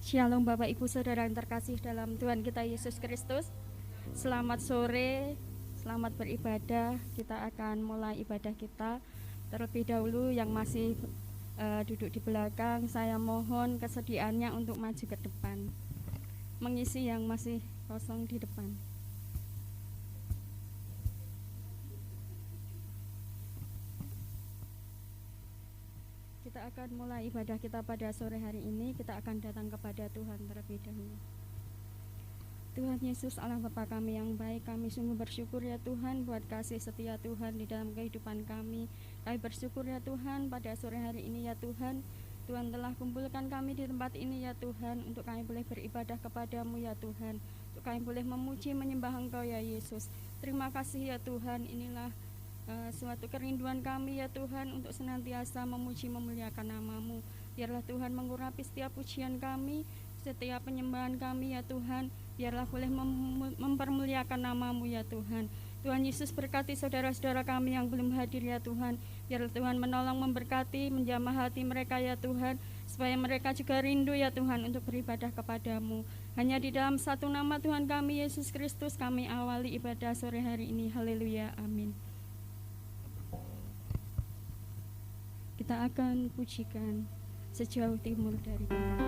Shalom Bapak Ibu Saudara yang terkasih dalam Tuhan kita Yesus Kristus. Selamat sore, selamat beribadah. Kita akan mulai ibadah kita. Terlebih dahulu yang masih duduk di belakang, saya mohon kesediaannya untuk maju ke depan, mengisi yang masih kosong di depan. Kita akan mulai ibadah kita pada sore hari ini. Kita akan datang kepada Tuhan terlebih dahulu. Tuhan Yesus Allah Bapa kami yang baik, kami sungguh bersyukur ya Tuhan buat kasih setia Tuhan di dalam kehidupan kami. Kami bersyukur ya Tuhan pada sore hari ini ya Tuhan. Tuhan telah kumpulkan kami di tempat ini ya Tuhan, untuk kami boleh beribadah kepadamu ya Tuhan, untuk kami boleh memuji menyembah Engkau ya Yesus. Terima kasih ya Tuhan, inilah suatu kerinduan kami ya Tuhan untuk senantiasa memuji memuliakan nama-Mu. Biarlah Tuhan mengurapi setiap pujian kami, setiap penyembahan kami ya Tuhan. Biarlah boleh mempermuliakan nama-Mu ya Tuhan. Tuhan Yesus berkati saudara-saudara kami yang belum hadir ya Tuhan. Biarlah Tuhan menolong, memberkati, menjamah hati mereka ya Tuhan, supaya mereka juga rindu ya Tuhan untuk beribadah kepadamu. Hanya di dalam satu nama Tuhan kami Yesus Kristus kami awali ibadah sore hari ini. Haleluya, amin. Kita akan pujikan sejauh timur dari kita.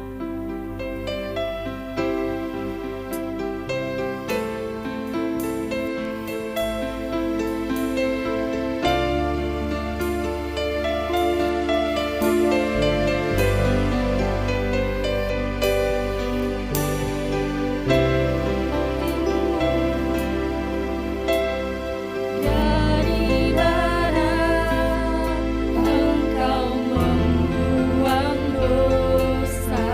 Engkau membuang dosaku.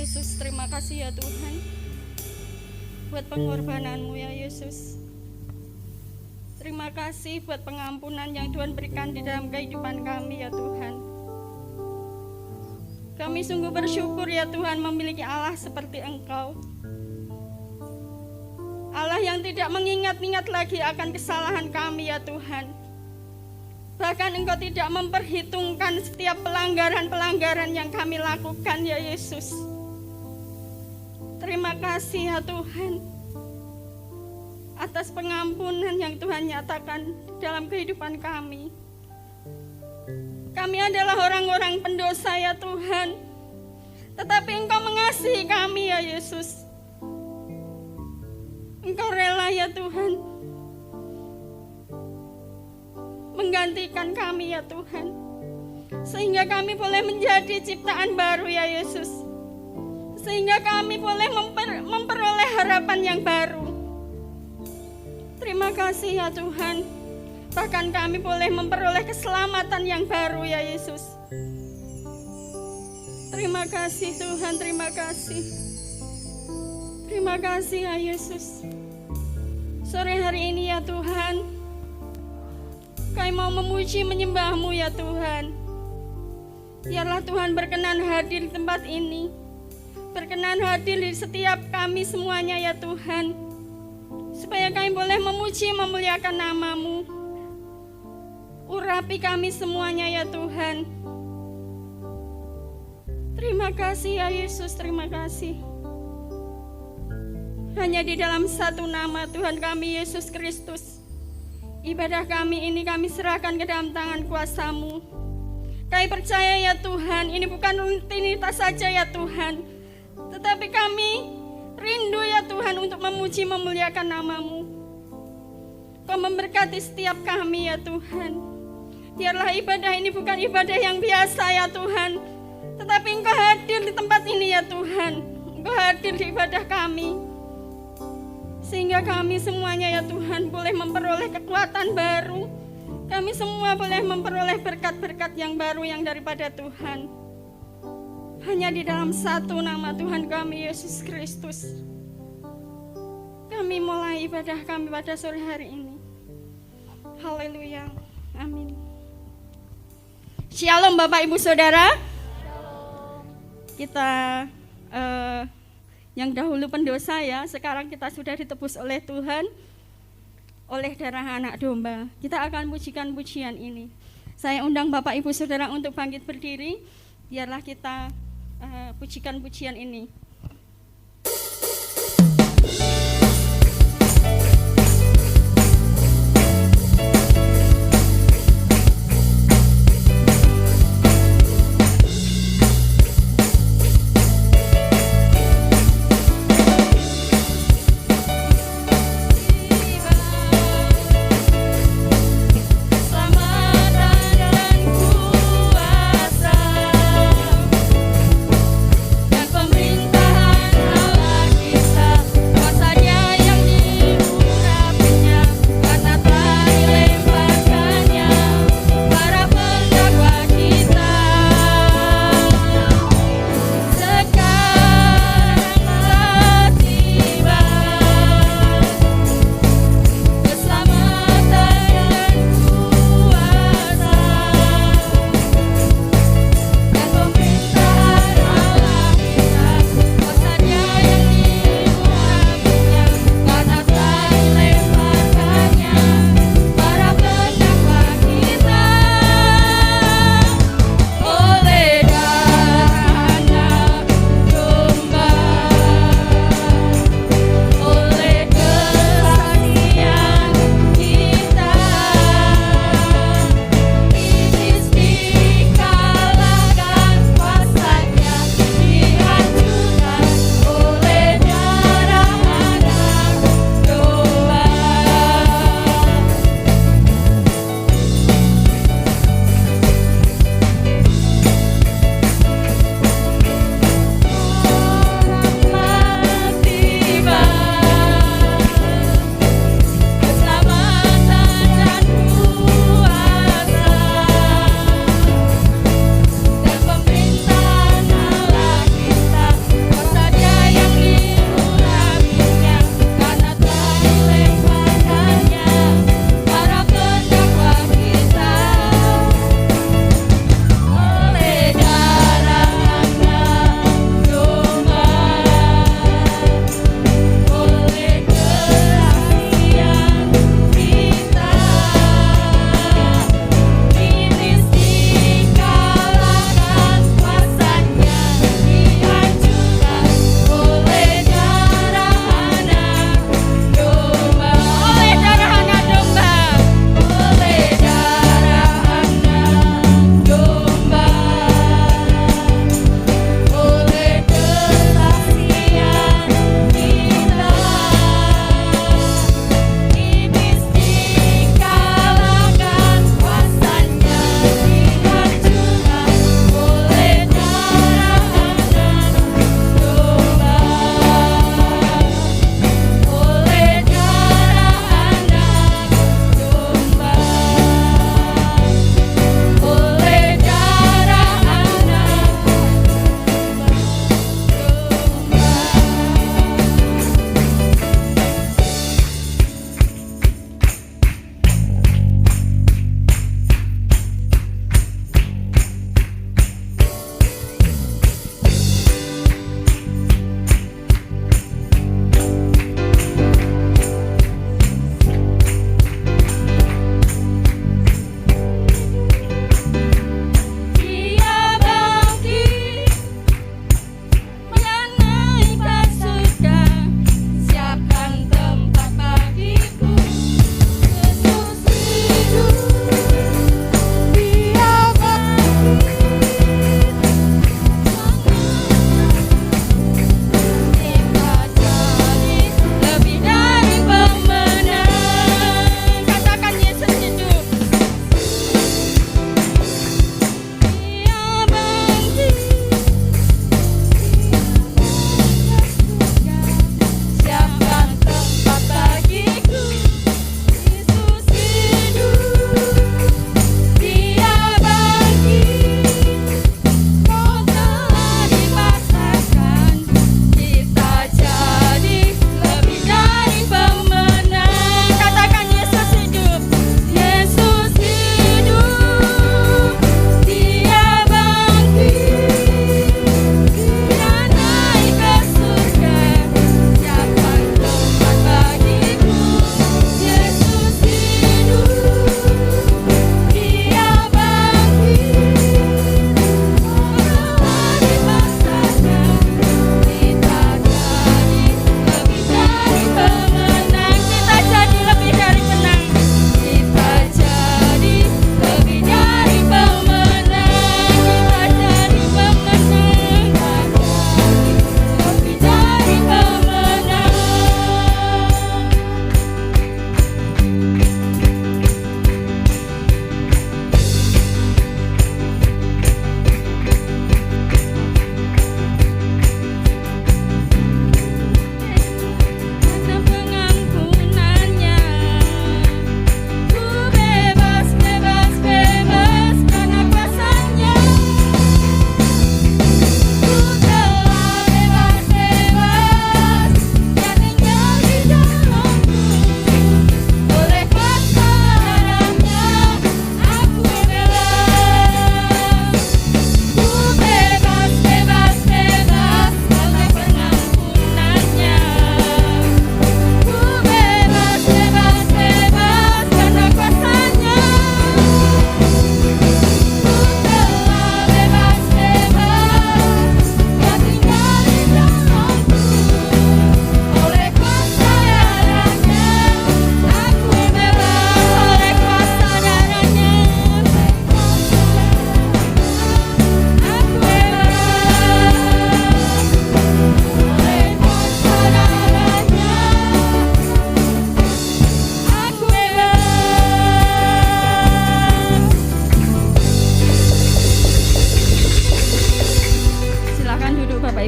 Yesus, terima kasih ya Tuhan buat pengorbanan-Mu ya Yesus. Terima kasih buat pengampunan yang Tuhan berikan di dalam kehidupan kami ya Tuhan. Kami sungguh bersyukur ya Tuhan memiliki Allah seperti Engkau. Allah yang tidak mengingat-ingat lagi akan kesalahan kami ya Tuhan. Bahkan Engkau tidak memperhitungkan setiap pelanggaran-pelanggaran yang kami lakukan ya Yesus. Terima kasih ya Tuhan atas pengampunan yang Tuhan nyatakan dalam kehidupan kami. Kami adalah orang-orang pendosa ya Tuhan, tetapi Engkau mengasihi kami ya Yesus. Engkau rela ya Tuhan menggantikan kami ya Tuhan, sehingga kami boleh menjadi ciptaan baru ya Yesus, sehingga kami boleh memperoleh harapan yang baru. Terima kasih ya Tuhan, bahkan kami boleh memperoleh keselamatan yang baru ya Yesus. Terima kasih Tuhan, terima kasih. Terima kasih ya Yesus. Sore hari ini ya Tuhan, kami mau memuji menyembah-Mu ya Tuhan. Biarlah Tuhan berkenan hadir di tempat ini, berkenan hadir di setiap kami semuanya ya Tuhan, supaya kami boleh memuji memuliakan nama-Mu. Urapi kami semuanya ya Tuhan. Terima kasih ya Yesus, terima kasih. Hanya di dalam satu nama Tuhan kami Yesus Kristus, ibadah kami ini kami serahkan ke dalam tangan kuasa-Mu. Kami percaya ya Tuhan, ini bukan rutinitas saja ya Tuhan, tetapi kami rindu ya Tuhan untuk memuji memuliakan nama-Mu. Kau memberkati setiap kami ya Tuhan. Biarlah ibadah ini bukan ibadah yang biasa ya Tuhan, tetapi Engkau hadir di tempat ini ya Tuhan. Engkau hadir di ibadah kami, sehingga kami semuanya ya Tuhan boleh memperoleh kekuatan baru. Kami semua boleh memperoleh berkat-berkat yang baru yang daripada Tuhan. Hanya di dalam satu nama Tuhan kami Yesus Kristus, kami mulai ibadah kami pada sore hari ini. Haleluya, amin. Shalom Bapak Ibu Saudara. Kita yang dahulu pendosa ya, sekarang kita sudah ditebus oleh Tuhan, oleh darah anak domba. Kita akan pujikan pujian ini. Saya undang Bapak Ibu Saudara untuk bangkit berdiri. Biarlah kita pujikan pujian ini. Pemerintahan Allah kita, kuasa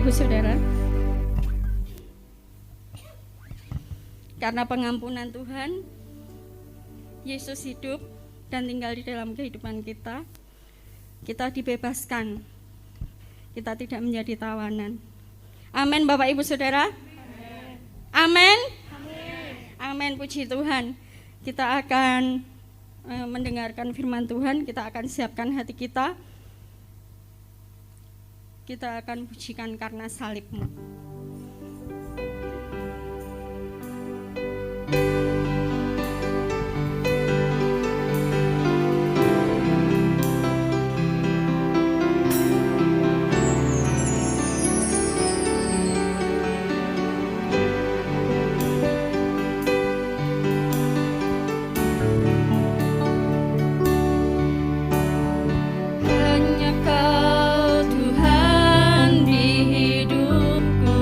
Ibu Saudara, karena pengampunan Tuhan, Yesus hidup dan tinggal di dalam kehidupan kita, kita dibebaskan, kita tidak menjadi tawanan. Amin Bapak Ibu Saudara. Amin. Amin, puji Tuhan. Kita akan mendengarkan firman Tuhan, kita akan siapkan hati kita. Kita akan pujikan karena salib-Mu. Hanya Kau Tuhan di hidupku.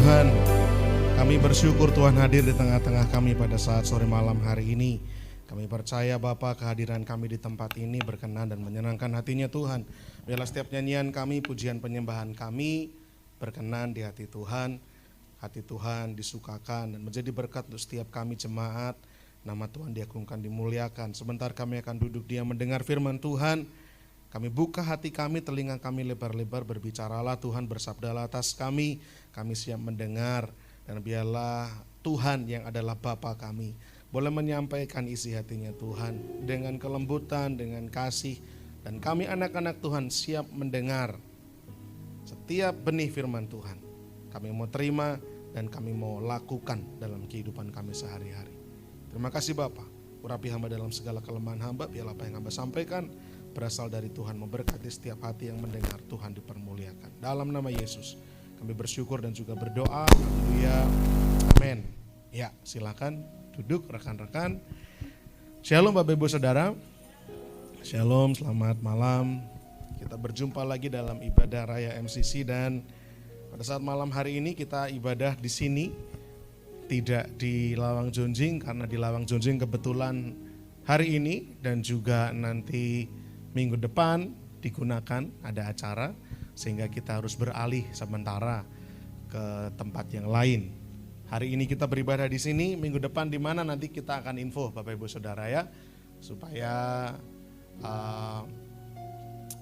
Tuhan, kami bersyukur Tuhan hadir di tengah-tengah kami pada saat sore malam hari ini. Kami percaya Bapa, kehadiran kami di tempat ini berkenan dan menyenangkan hatinya Tuhan. Biarlah setiap nyanyian kami, pujian penyembahan kami berkenan di hati Tuhan. Hati Tuhan disukakan dan menjadi berkat untuk setiap kami jemaat. Nama Tuhan diagungkan, dimuliakan. Sebentar kami akan duduk diam mendengar firman Tuhan. Kami buka hati kami, telinga kami lebar-lebar, berbicaralah Tuhan, bersabdalah atas kami siap mendengar. Dan biarlah Tuhan yang adalah Bapa kami boleh menyampaikan isi hatinya Tuhan dengan kelembutan, dengan kasih. Dan kami anak-anak Tuhan siap mendengar setiap benih firman Tuhan. Kami mau terima dan kami mau lakukan dalam kehidupan kami sehari-hari. Terima kasih Bapa, urapi hamba dalam segala kelemahan hamba. Biarlah apa yang hamba sampaikan berasal dari Tuhan, memberkati setiap hati yang mendengar. Tuhan dipermuliakan. Dalam nama Yesus kami bersyukur dan juga berdoa. Haleluya. Amin. Ya, silakan duduk rekan-rekan. Shalom Bapak Ibu Saudara. Shalom, selamat malam. Kita berjumpa lagi dalam ibadah Raya MCC dan pada saat malam hari ini kita ibadah di sini, tidak di Lawang Jonjing, karena di Lawang Jonjing kebetulan hari ini dan juga nanti minggu depan digunakan ada acara, sehingga kita harus beralih sementara ke tempat yang lain. Hari ini kita beribadah di sini, minggu depan di mana nanti kita akan info Bapak Ibu Saudara ya, supaya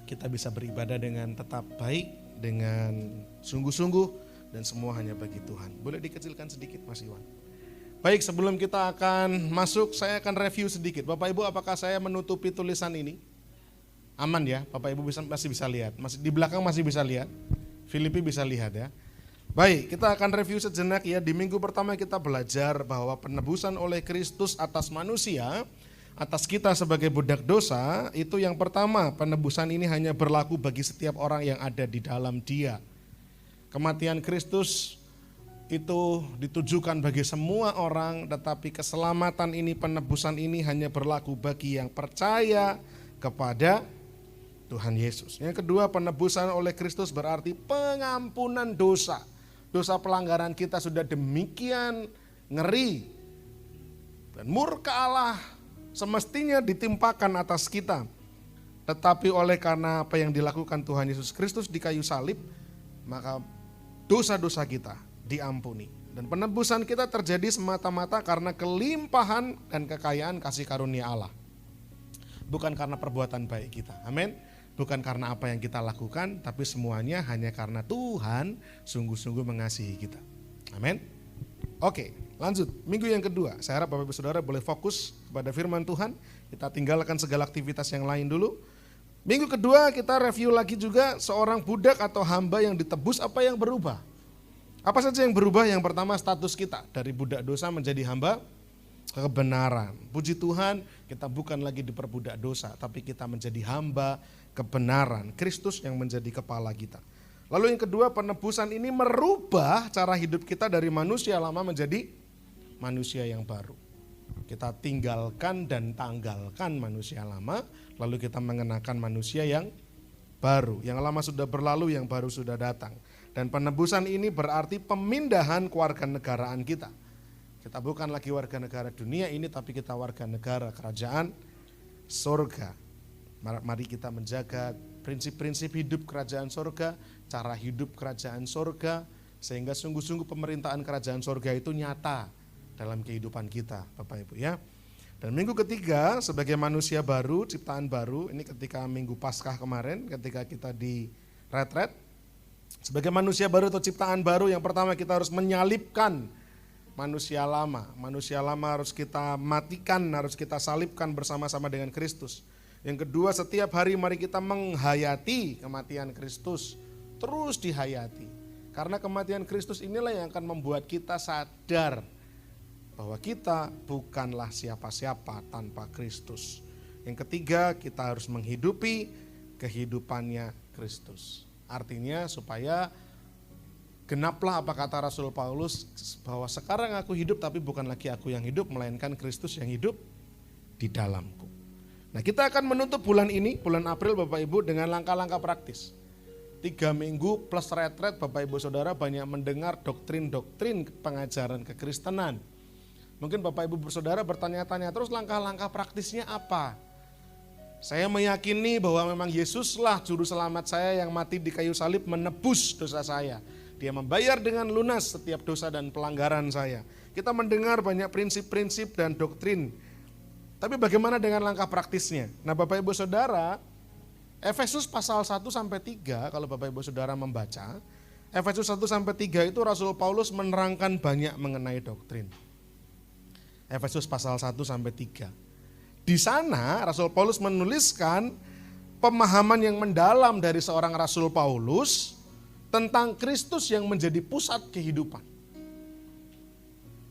kita bisa beribadah dengan tetap baik, dengan sungguh-sungguh, dan semua hanya bagi Tuhan. Boleh dikecilkan sedikit Mas Iwan. Baik, sebelum kita akan masuk, saya akan review sedikit. Bapak Ibu, apakah saya menutupi tulisan ini? Aman ya, Bapak Ibu masih bisa lihat. Masih di belakang masih bisa lihat. Filipi bisa lihat ya. Baik, kita akan review sejenak ya. Di minggu pertama kita belajar bahwa penebusan oleh Kristus atas manusia, atas kita sebagai budak dosa, itu yang pertama, penebusan ini hanya berlaku bagi setiap orang yang ada di dalam Dia. Kematian Kristus itu ditujukan bagi semua orang, tetapi keselamatan ini, penebusan ini hanya berlaku bagi yang percaya kepada Tuhan Yesus. Yang kedua, penebusan oleh Kristus berarti pengampunan dosa. Dosa pelanggaran kita sudah demikian ngeri. Dan murka Allah semestinya ditimpakan atas kita. Tetapi oleh karena apa yang dilakukan Tuhan Yesus Kristus di kayu salib, maka dosa-dosa kita diampuni. Dan penebusan kita terjadi semata-mata karena kelimpahan dan kekayaan kasih karunia Allah. Bukan karena perbuatan baik kita. Amin. Bukan karena apa yang kita lakukan, tapi semuanya hanya karena Tuhan sungguh-sungguh mengasihi kita. Amin. Oke, lanjut. Minggu yang kedua, saya harap Bapak Ibu Saudara boleh fokus kepada firman Tuhan. Kita tinggalkan segala aktivitas yang lain dulu. Minggu kedua kita review lagi juga seorang budak atau hamba yang ditebus, apa yang berubah. Apa saja yang berubah? Yang pertama, status kita dari budak dosa menjadi hamba kebenaran. Puji Tuhan, kita bukan lagi diperbudak dosa, tapi kita menjadi hamba kebenaran. Kristus yang menjadi kepala kita. Lalu yang kedua, penebusan ini merubah cara hidup kita dari manusia lama menjadi manusia yang baru. Kita tinggalkan dan tanggalkan manusia lama, lalu kita mengenakan manusia yang baru. Yang lama sudah berlalu, yang baru sudah datang. Dan penebusan ini berarti pemindahan kewarganegaraan kita. Kita bukan lagi warga negara dunia ini, tapi kita warga negara kerajaan surga. Mari kita menjaga prinsip-prinsip hidup kerajaan surga, cara hidup kerajaan surga, sehingga sungguh-sungguh pemerintahan kerajaan surga itu nyata dalam kehidupan kita, Bapak Ibu ya. Dan minggu ketiga, sebagai manusia baru, ciptaan baru, ini ketika minggu Paskah kemarin, ketika kita di retret, sebagai manusia baru atau ciptaan baru, yang pertama kita harus menyalibkan manusia lama. Manusia lama harus kita matikan, harus kita salibkan bersama-sama dengan Kristus. Yang kedua, setiap hari mari kita menghayati kematian Kristus, terus dihayati. Karena kematian Kristus inilah yang akan membuat kita sadar bahwa kita bukanlah siapa-siapa tanpa Kristus. Yang ketiga, kita harus menghidupi kehidupannya Kristus. Artinya supaya genaplah apa kata Rasul Paulus, bahwa sekarang aku hidup tapi bukan lagi aku yang hidup, melainkan Kristus yang hidup di dalamku. Nah, kita akan menutup bulan ini, bulan April Bapak Ibu, dengan langkah-langkah praktis. 3 minggu plus retret, Bapak Ibu Saudara banyak mendengar doktrin-doktrin pengajaran kekristenan. Mungkin Bapak Ibu Saudara bertanya-tanya terus langkah-langkah praktisnya apa? Saya meyakini bahwa memang Yesuslah juru selamat saya yang mati di kayu salib menebus dosa saya. Dia membayar dengan lunas setiap dosa dan pelanggaran saya. Kita mendengar banyak prinsip-prinsip dan doktrin. Tapi bagaimana dengan langkah praktisnya? Nah Bapak Ibu Saudara, Efesus pasal 1-3 kalau Bapak Ibu Saudara membaca, Efesus 1-3 itu Rasul Paulus menerangkan banyak mengenai doktrin. Efesus pasal 1-3. Di sana Rasul Paulus menuliskan pemahaman yang mendalam dari seorang Rasul Paulus tentang Kristus yang menjadi pusat kehidupan.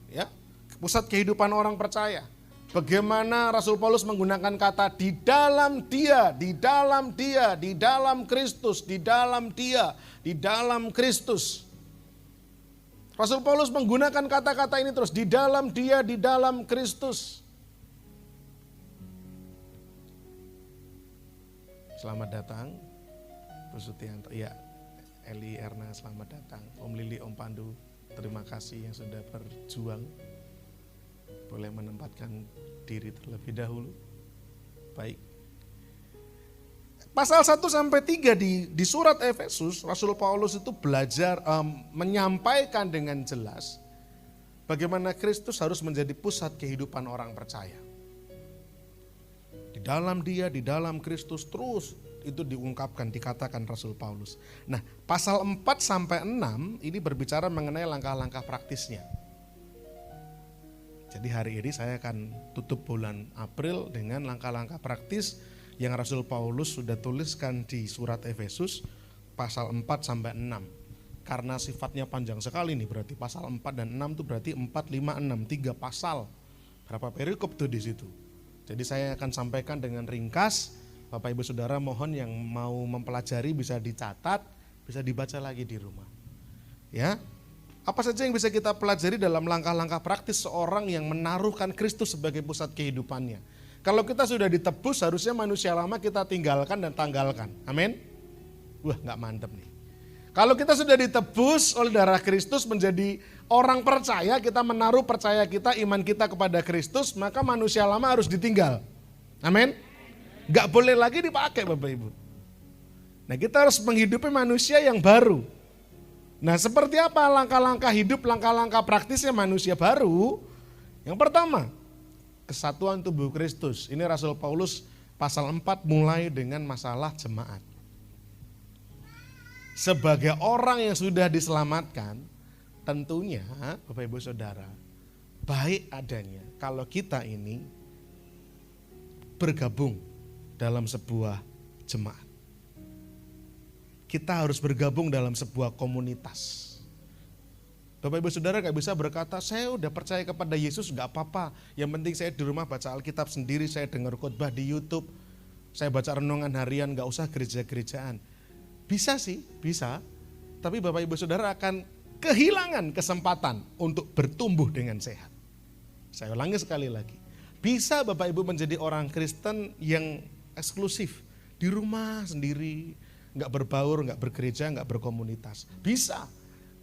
Ya, pusat kehidupan orang percaya. Bagaimana Rasul Paulus menggunakan kata di dalam dia, di dalam dia, di dalam Kristus, di dalam dia, di dalam Kristus. Rasul Paulus menggunakan kata-kata ini terus, di dalam dia, di dalam Kristus. Selamat datang, Bu Sutianto. Ya, Eli Erna selamat datang. Om Lili, Om Pandu, terima kasih yang sudah berjuang. Boleh menempatkan diri terlebih dahulu. Baik. Pasal 1-3 di surat Efesus, Rasul Paulus itu belajar menyampaikan dengan jelas bagaimana Kristus harus menjadi pusat kehidupan orang percaya. Di dalam dia, di dalam Kristus terus itu diungkapkan, dikatakan Rasul Paulus. Nah, pasal 4-6 ini berbicara mengenai langkah-langkah praktisnya. Jadi hari ini saya akan tutup bulan April dengan langkah-langkah praktis yang Rasul Paulus sudah tuliskan di surat Efesus pasal 4-6. Karena sifatnya panjang sekali nih, berarti pasal 4 dan 6 itu berarti 4, 5, 6, 3 pasal. Berapa perikop tuh di situ? Jadi saya akan sampaikan dengan ringkas. Bapak Ibu Saudara mohon yang mau mempelajari bisa dicatat, bisa dibaca lagi di rumah. Ya. Apa saja yang bisa kita pelajari dalam langkah-langkah praktis seorang yang menaruhkan Kristus sebagai pusat kehidupannya. Kalau kita sudah ditebus, harusnya manusia lama kita tinggalkan dan tanggalkan. Amin. Wah, gak mantep nih. Kalau kita sudah ditebus oleh darah Kristus menjadi orang percaya, kita menaruh percaya kita, iman kita kepada Kristus, maka manusia lama harus ditinggal. Amin. Gak boleh lagi dipakai Bapak Ibu. Nah, kita harus menghidupi manusia yang baru. Nah, seperti apa langkah-langkah hidup, langkah-langkah praktisnya manusia baru? Yang pertama, kesatuan tubuh Kristus. Ini Rasul Paulus pasal 4 mulai dengan masalah jemaat. Sebagai orang yang sudah diselamatkan, tentunya Bapak Ibu Saudara, baik adanya kalau kita ini bergabung dalam sebuah jemaat. Kita harus bergabung dalam sebuah komunitas. Bapak Ibu Saudara gak bisa berkata, saya udah percaya kepada Yesus gak apa-apa. Yang penting saya di rumah baca Alkitab sendiri, saya dengar khotbah di YouTube, saya baca renungan harian, gak usah gereja-gerejaan. Bisa sih, bisa. Tapi Bapak Ibu Saudara akan kehilangan kesempatan untuk bertumbuh dengan sehat. Saya ulangi sekali lagi. Bisa Bapak Ibu menjadi orang Kristen yang eksklusif. Di rumah sendiri, gak berbaur, gak bergereja, gak berkomunitas. Bisa.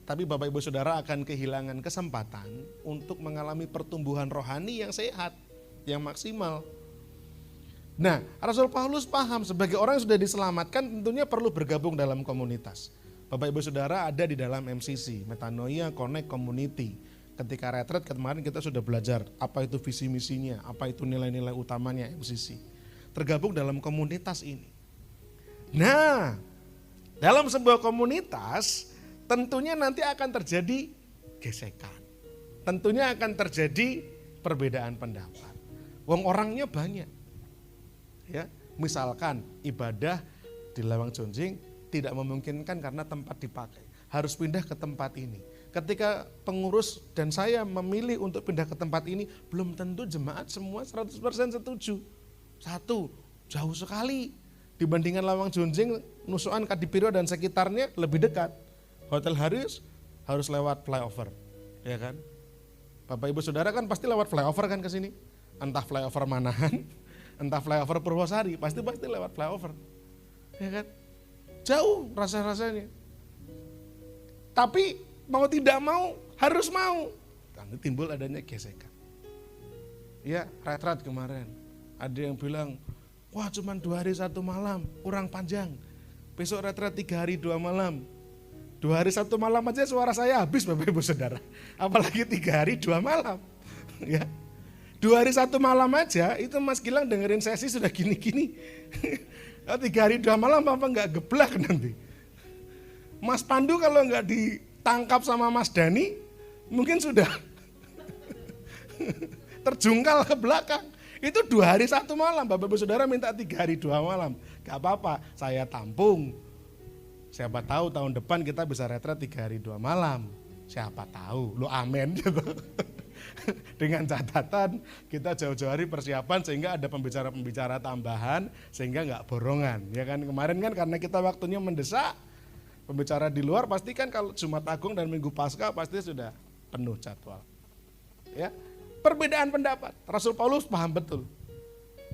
Tapi Bapak Ibu Saudara akan kehilangan kesempatan untuk mengalami pertumbuhan rohani yang sehat, yang maksimal. Nah, Rasul Paulus paham sebagai orang yang sudah diselamatkan tentunya perlu bergabung dalam komunitas. Bapak Ibu Saudara ada di dalam MCC, Metanoia Connect Community. Ketika retret kemarin kita sudah belajar apa itu visi misinya, apa itu nilai-nilai utamanya MCC. Tergabung dalam komunitas ini. Nah, dalam sebuah komunitas tentunya nanti akan terjadi gesekan. Tentunya akan terjadi perbedaan pendapat. Wong orangnya banyak. Ya, misalkan ibadah di Lawang Jonjing tidak memungkinkan karena tempat dipakai. Harus pindah ke tempat ini. Ketika pengurus dan saya memilih untuk pindah ke tempat ini, belum tentu jemaat semua 100% setuju. Satu, jauh sekali. Dibandingkan Lawang Jonjing, Nusukan, Kadipiro dan sekitarnya lebih dekat. Hotel harus lewat flyover, ya kan? Bapak Ibu Saudara kan pasti lewat flyover kan ke sini. Entah flyover Manahan, entah flyover Purwosari, pasti lewat flyover. Ya kan? Jauh rasa-rasanya. Tapi mau tidak mau, harus mau. Nanti timbul adanya gesekan. Ya, retret kemarin. Ada yang bilang, wah cuma 2 hari 1 malam, kurang panjang. Besok retret 3 hari 2 malam. 2 hari 1 malam aja suara saya habis Bapak Ibu Saudara. Apalagi 3 hari 2 malam. Ya. 2 hari 1 malam aja, itu Mas Gilang dengerin sesi sudah gini-gini. 3 hari 2 malam apa enggak geblak nanti. Mas Pandu kalau enggak ditangkap sama Mas Dani, mungkin sudah terjungkal ke belakang. Itu 2 hari 1 malam, Bapak Ibu Saudara minta 3 hari 2 malam. Gak apa-apa, saya tampung. Siapa tahu tahun depan kita bisa retret 3 hari 2 malam. Siapa tahu, lo amin gitu. Dengan catatan kita jauh-jauh hari persiapan sehingga ada pembicara-pembicara tambahan sehingga gak borongan. Ya kan kemarin kan karena kita waktunya mendesak, pembicara di luar pasti kan kalau Jumat Agung dan Minggu Paskah pasti sudah penuh jadwal. Ya. Perbedaan pendapat, Rasul Paulus paham betul.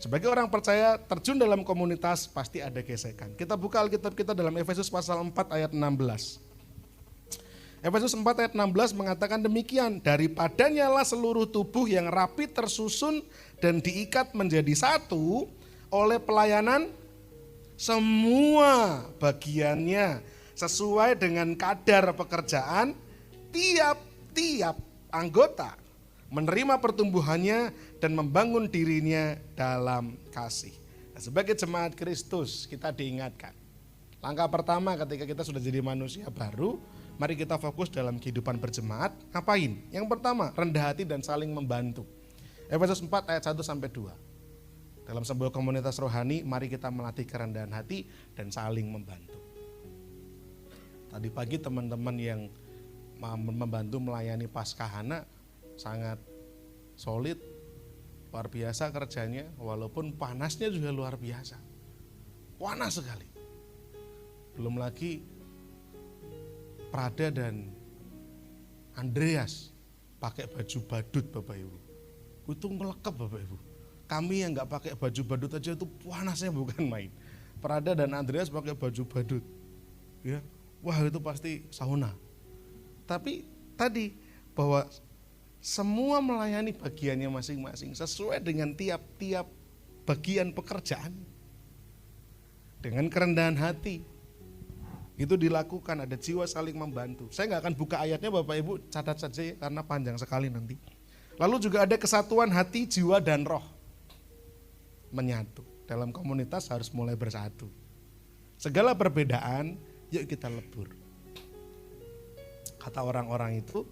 Sebagai orang percaya terjun dalam komunitas pasti ada gesekan. Kita buka Alkitab kita dalam Efesus pasal 4 ayat 16. Efesus 4 ayat 16 mengatakan demikian, daripadanya lah seluruh tubuh yang rapi tersusun dan diikat menjadi satu oleh pelayanan semua bagiannya sesuai dengan kadar pekerjaan tiap-tiap anggota menerima pertumbuhannya dan membangun dirinya dalam kasih. Nah, sebagai jemaat Kristus kita diingatkan. Langkah pertama ketika kita sudah jadi manusia baru, mari kita fokus dalam kehidupan berjemaat. Ngapain? Yang pertama, rendah hati dan saling membantu. Efesus 4 ayat 1 sampai 2. Dalam sebuah komunitas rohani, mari kita melatih kerendahan hati dan saling membantu. Tadi pagi teman-teman yang membantu melayani Paskahana sangat solid, luar biasa kerjanya, walaupun panasnya juga luar biasa. Panas sekali. Belum lagi Prada dan Andreas pakai baju badut Bapak Ibu. Itu melekap Bapak Ibu. Kami yang gak pakai baju badut aja itu panasnya bukan main. Prada dan Andreas pakai baju badut. Ya, wah itu pasti sauna. Tapi tadi bahwa semua melayani bagiannya masing-masing sesuai dengan tiap-tiap bagian pekerjaan. Dengan kerendahan hati. Itu dilakukan, ada jiwa saling membantu. Saya nggak akan buka ayatnya Bapak Ibu, catat saja ya, karena panjang sekali nanti. Lalu juga ada kesatuan hati, jiwa, dan roh. Menyatu. Dalam komunitas harus mulai bersatu. Segala perbedaan, yuk kita lebur. Kata orang-orang itu,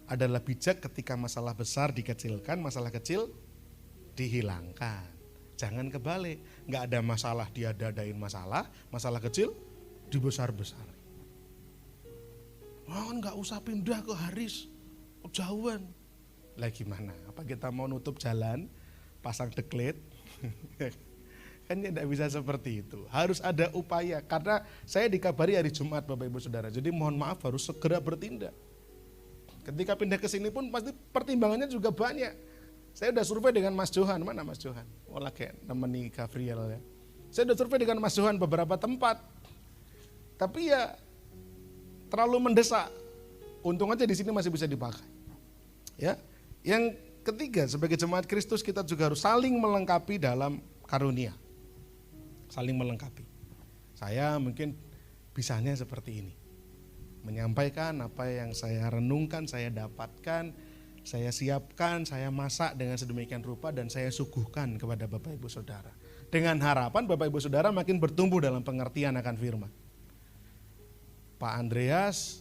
adalah bijak ketika masalah besar dikecilkan, masalah kecil dihilangkan. Jangan kebalik, nggak ada masalah diada-adain masalah kecil dibesar-besar. Wah kan nggak usah pindah ke Haris, kejauhan. Lah gimana? Apa kita mau nutup jalan, pasang deklet? Kan tidak bisa seperti itu. Harus ada upaya. Karena saya dikabari hari Jumat Bapak Ibu Saudara. Jadi mohon maaf harus segera bertindak. Ketika pindah ke sini pun pasti pertimbangannya juga banyak. Saya udah survei dengan Mas Johan, mana Mas Johan? Oh lagi nemeni Gabriel ya. Saya udah survei dengan Mas Johan beberapa tempat. Tapi ya terlalu mendesak. Untung aja di sini masih bisa dipakai. Ya. Yang ketiga, sebagai jemaat Kristus kita juga harus saling melengkapi dalam karunia. Saling melengkapi. Saya mungkin bisanya seperti ini. Menyampaikan apa yang saya renungkan, saya dapatkan, saya siapkan, saya masak dengan sedemikian rupa dan saya suguhkan kepada Bapak Ibu Saudara. Dengan harapan Bapak Ibu Saudara makin bertumbuh dalam pengertian akan firman. Pak Andreas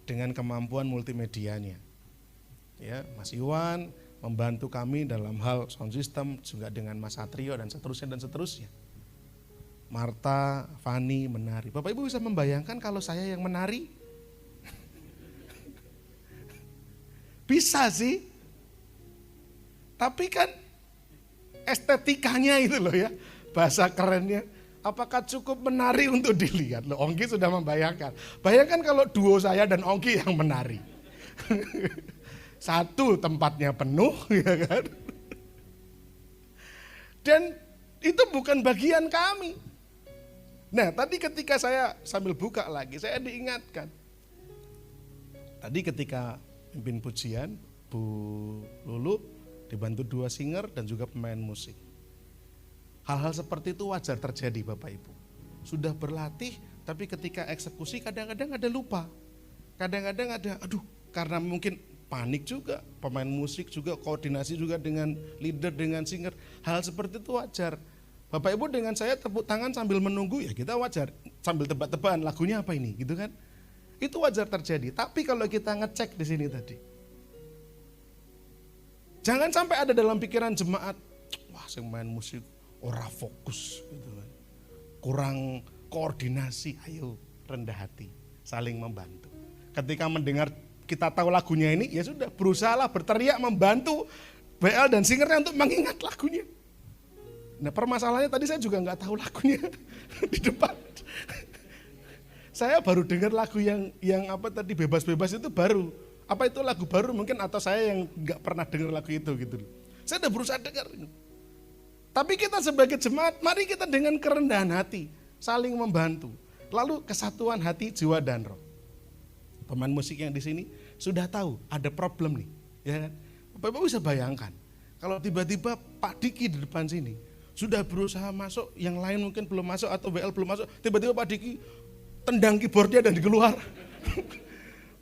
dengan kemampuan multimedianya. Ya, Mas Iwan membantu kami dalam hal sound system juga dengan Mas Satrio dan seterusnya. Marta, Fani menari. Bapak Ibu bisa membayangkan kalau saya yang menari? Bisa sih, tapi kan estetikanya itu loh ya, bahasa kerennya. Apakah cukup menari untuk dilihat? Loh, Ongki sudah membayangkan. Bayangkan kalau duo saya dan Ongki yang menari. Satu tempatnya penuh, ya kan? Dan itu bukan bagian kami. Nah, tadi ketika saya sambil buka lagi, saya diingatkan. Tadi ketika pimpin pujian, Bu Lulu dibantu 2 singer dan juga pemain musik. Hal-hal seperti itu wajar terjadi Bapak Ibu. Sudah berlatih, tapi ketika eksekusi kadang-kadang ada lupa. Kadang-kadang ada, karena mungkin panik juga, pemain musik juga, koordinasi juga dengan leader, dengan singer. Hal seperti itu wajar. Bapak Ibu dengan saya tepuk tangan sambil menunggu, ya kita wajar. Sambil tebak-tebakan lagunya apa ini, gitu kan. Itu wajar terjadi. Tapi kalau kita ngecek di sini tadi, jangan sampai ada dalam pikiran jemaat, wah yang main musik ora fokus, gitu kan. Kurang koordinasi, ayo rendah hati, saling membantu. Ketika mendengar kita tahu lagunya ini, ya sudah berusahalah berteriak membantu BL dan singernya untuk mengingat lagunya. Nah permasalahannya tadi saya juga nggak tahu lagunya di depan. Saya baru dengar lagu yang apa tadi bebas-bebas itu baru. Apa itu lagu baru mungkin atau saya yang nggak pernah dengar lagu itu gitu. Saya udah berusaha dengar. Tapi kita sebagai jemaat, mari kita dengan kerendahan hati saling membantu. Lalu kesatuan hati, jiwa dan roh. Pemain musik yang di sini sudah tahu ada problem nih, ya kan? Bapak bisa bayangkan kalau tiba-tiba Pak Diki di depan sini sudah berusaha masuk, yang lain mungkin belum masuk atau WL belum masuk, tiba-tiba Pak Diki tendang keyboardnya dan keluar.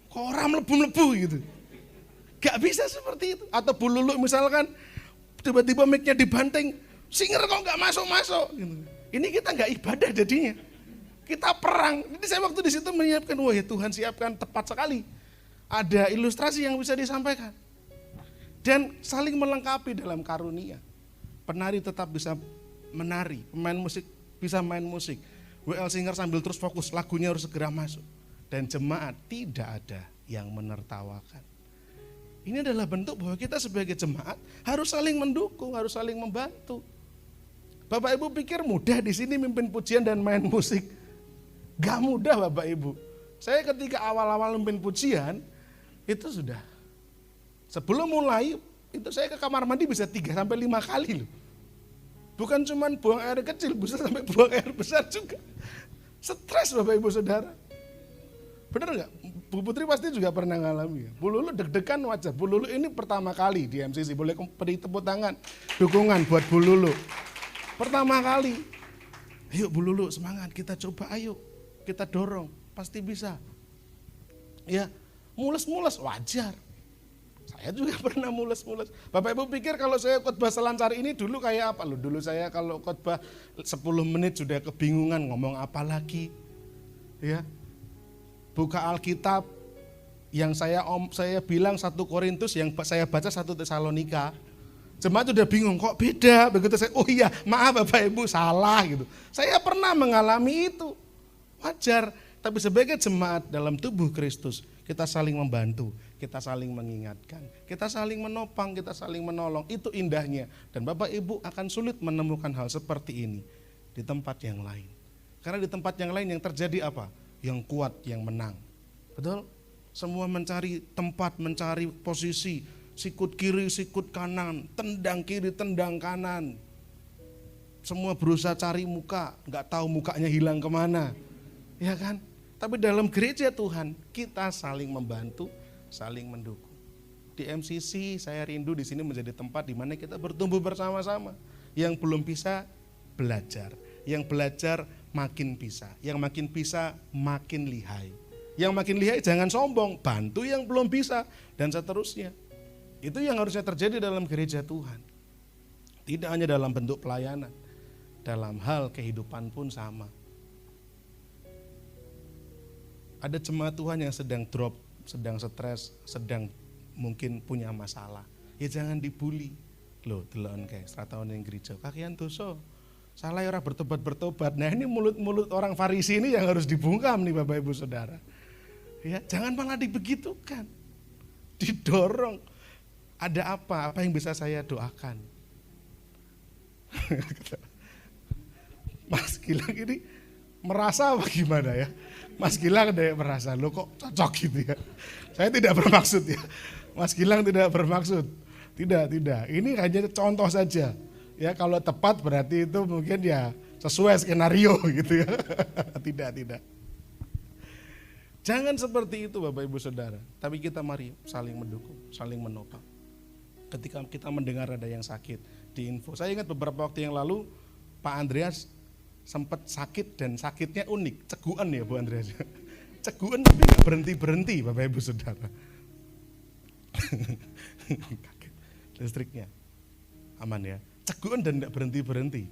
Kok orang melebu-melebu gitu. Gak bisa seperti itu. Atau Bu Lulu misalkan tiba-tiba mic-nya dibanting, singer kok gak masuk-masuk gitu. Ini kita gak ibadah jadinya. Kita perang. Jadi saya waktu di situ menyiapkan, wah ya Tuhan siapkan tepat sekali. Ada ilustrasi yang bisa disampaikan. Dan saling melengkapi dalam karunia. Penari tetap bisa menari, pemain musik bisa main musik. WL singer sambil terus fokus, lagunya harus segera masuk. Dan jemaat tidak ada yang menertawakan. Ini adalah bentuk bahwa kita sebagai jemaat harus saling mendukung, harus saling membantu. Bapak Ibu pikir mudah di sini mimpin pujian dan main musik? Gak mudah Bapak Ibu. Saya ketika awal-awal mimpin pujian, itu sudah. Sebelum mulai, itu saya ke kamar mandi bisa 3-5 kali loh. Bukan cuma buang air kecil, bisa sampai buang air besar juga. Stres Bapak Ibu Saudara. Benar gak? Bu Putri pasti juga pernah ngalami ya. Bu Lulu deg-degan wajar. Bu Lulu ini pertama kali di MCC. Boleh beri tepuk tangan, dukungan buat Bu Lulu. Pertama kali. Ayo Bu Lulu semangat, kita coba ayo. Kita dorong, pasti bisa. Ya, mules-mules wajar. Saya juga pernah mules-mules. Bapak Ibu pikir kalau saya khotbah selancar ini dulu kayak apa loh? Dulu saya kalau khotbah 10 menit sudah kebingungan ngomong apa lagi. Ya. Buka Alkitab yang saya bilang 1 Korintus, yang saya baca 1 Tesalonika. Jemaat sudah bingung kok beda. Begitu saya, oh iya maaf Bapak Ibu salah gitu. Saya pernah mengalami itu. Wajar. Tapi sebagai jemaat dalam tubuh Kristus, kita saling membantu, kita saling mengingatkan, kita saling menopang, kita saling menolong. Itu indahnya. Dan Bapak Ibu akan sulit menemukan hal seperti ini di tempat yang lain. Karena di tempat yang lain yang terjadi apa? Yang kuat, yang menang. Betul? Semua mencari tempat, mencari posisi, sikut kiri, sikut kanan, tendang kiri, tendang kanan. Semua berusaha cari muka, nggak tahu mukanya hilang kemana. Ya kan? Tapi dalam gereja Tuhan, kita saling membantu, saling mendukung. Di MCC saya rindu di sini menjadi tempat di mana kita bertumbuh bersama-sama. Yang belum bisa belajar, yang belajar makin bisa, yang makin bisa makin lihai. Yang makin lihai jangan sombong, bantu yang belum bisa dan seterusnya. Itu yang harusnya terjadi dalam gereja Tuhan. Tidak hanya dalam bentuk pelayanan, dalam hal kehidupan pun sama. Ada jemaat Tuhan yang sedang drop, sedang stres, sedang mungkin punya masalah. Ya jangan dibully. Loh, delon kayak serata yang gereja. Kakian dosa. Salah orang bertobat-bertobat. Nah ini mulut-mulut orang Farisi ini yang harus dibungkam nih Bapak Ibu Saudara. Ya, jangan malah dibegitukan. Didorong. Ada apa? Apa yang bisa saya doakan? Mas Gilang ini merasa apa gimana ya? Mas Gilang ada yang merasa, lo kok cocok gitu ya. Saya tidak bermaksud ya. Mas Gilang tidak bermaksud. Tidak. Ini hanya contoh saja. Ya kalau tepat berarti itu mungkin ya sesuai skenario gitu ya. Tidak. Jangan seperti itu Bapak Ibu Saudara. Tapi kita mari saling mendukung, saling menopang. Ketika kita mendengar ada yang sakit, diinfo. Saya ingat beberapa waktu yang lalu Pak Andreas sempat sakit dan sakitnya unik, ceguan ya Bu Andreas. Ceguan tapi gak berhenti-berhenti Bapak Ibu Saudara. Kaget. Listriknya aman ya. Ceguan dan gak berhenti-berhenti.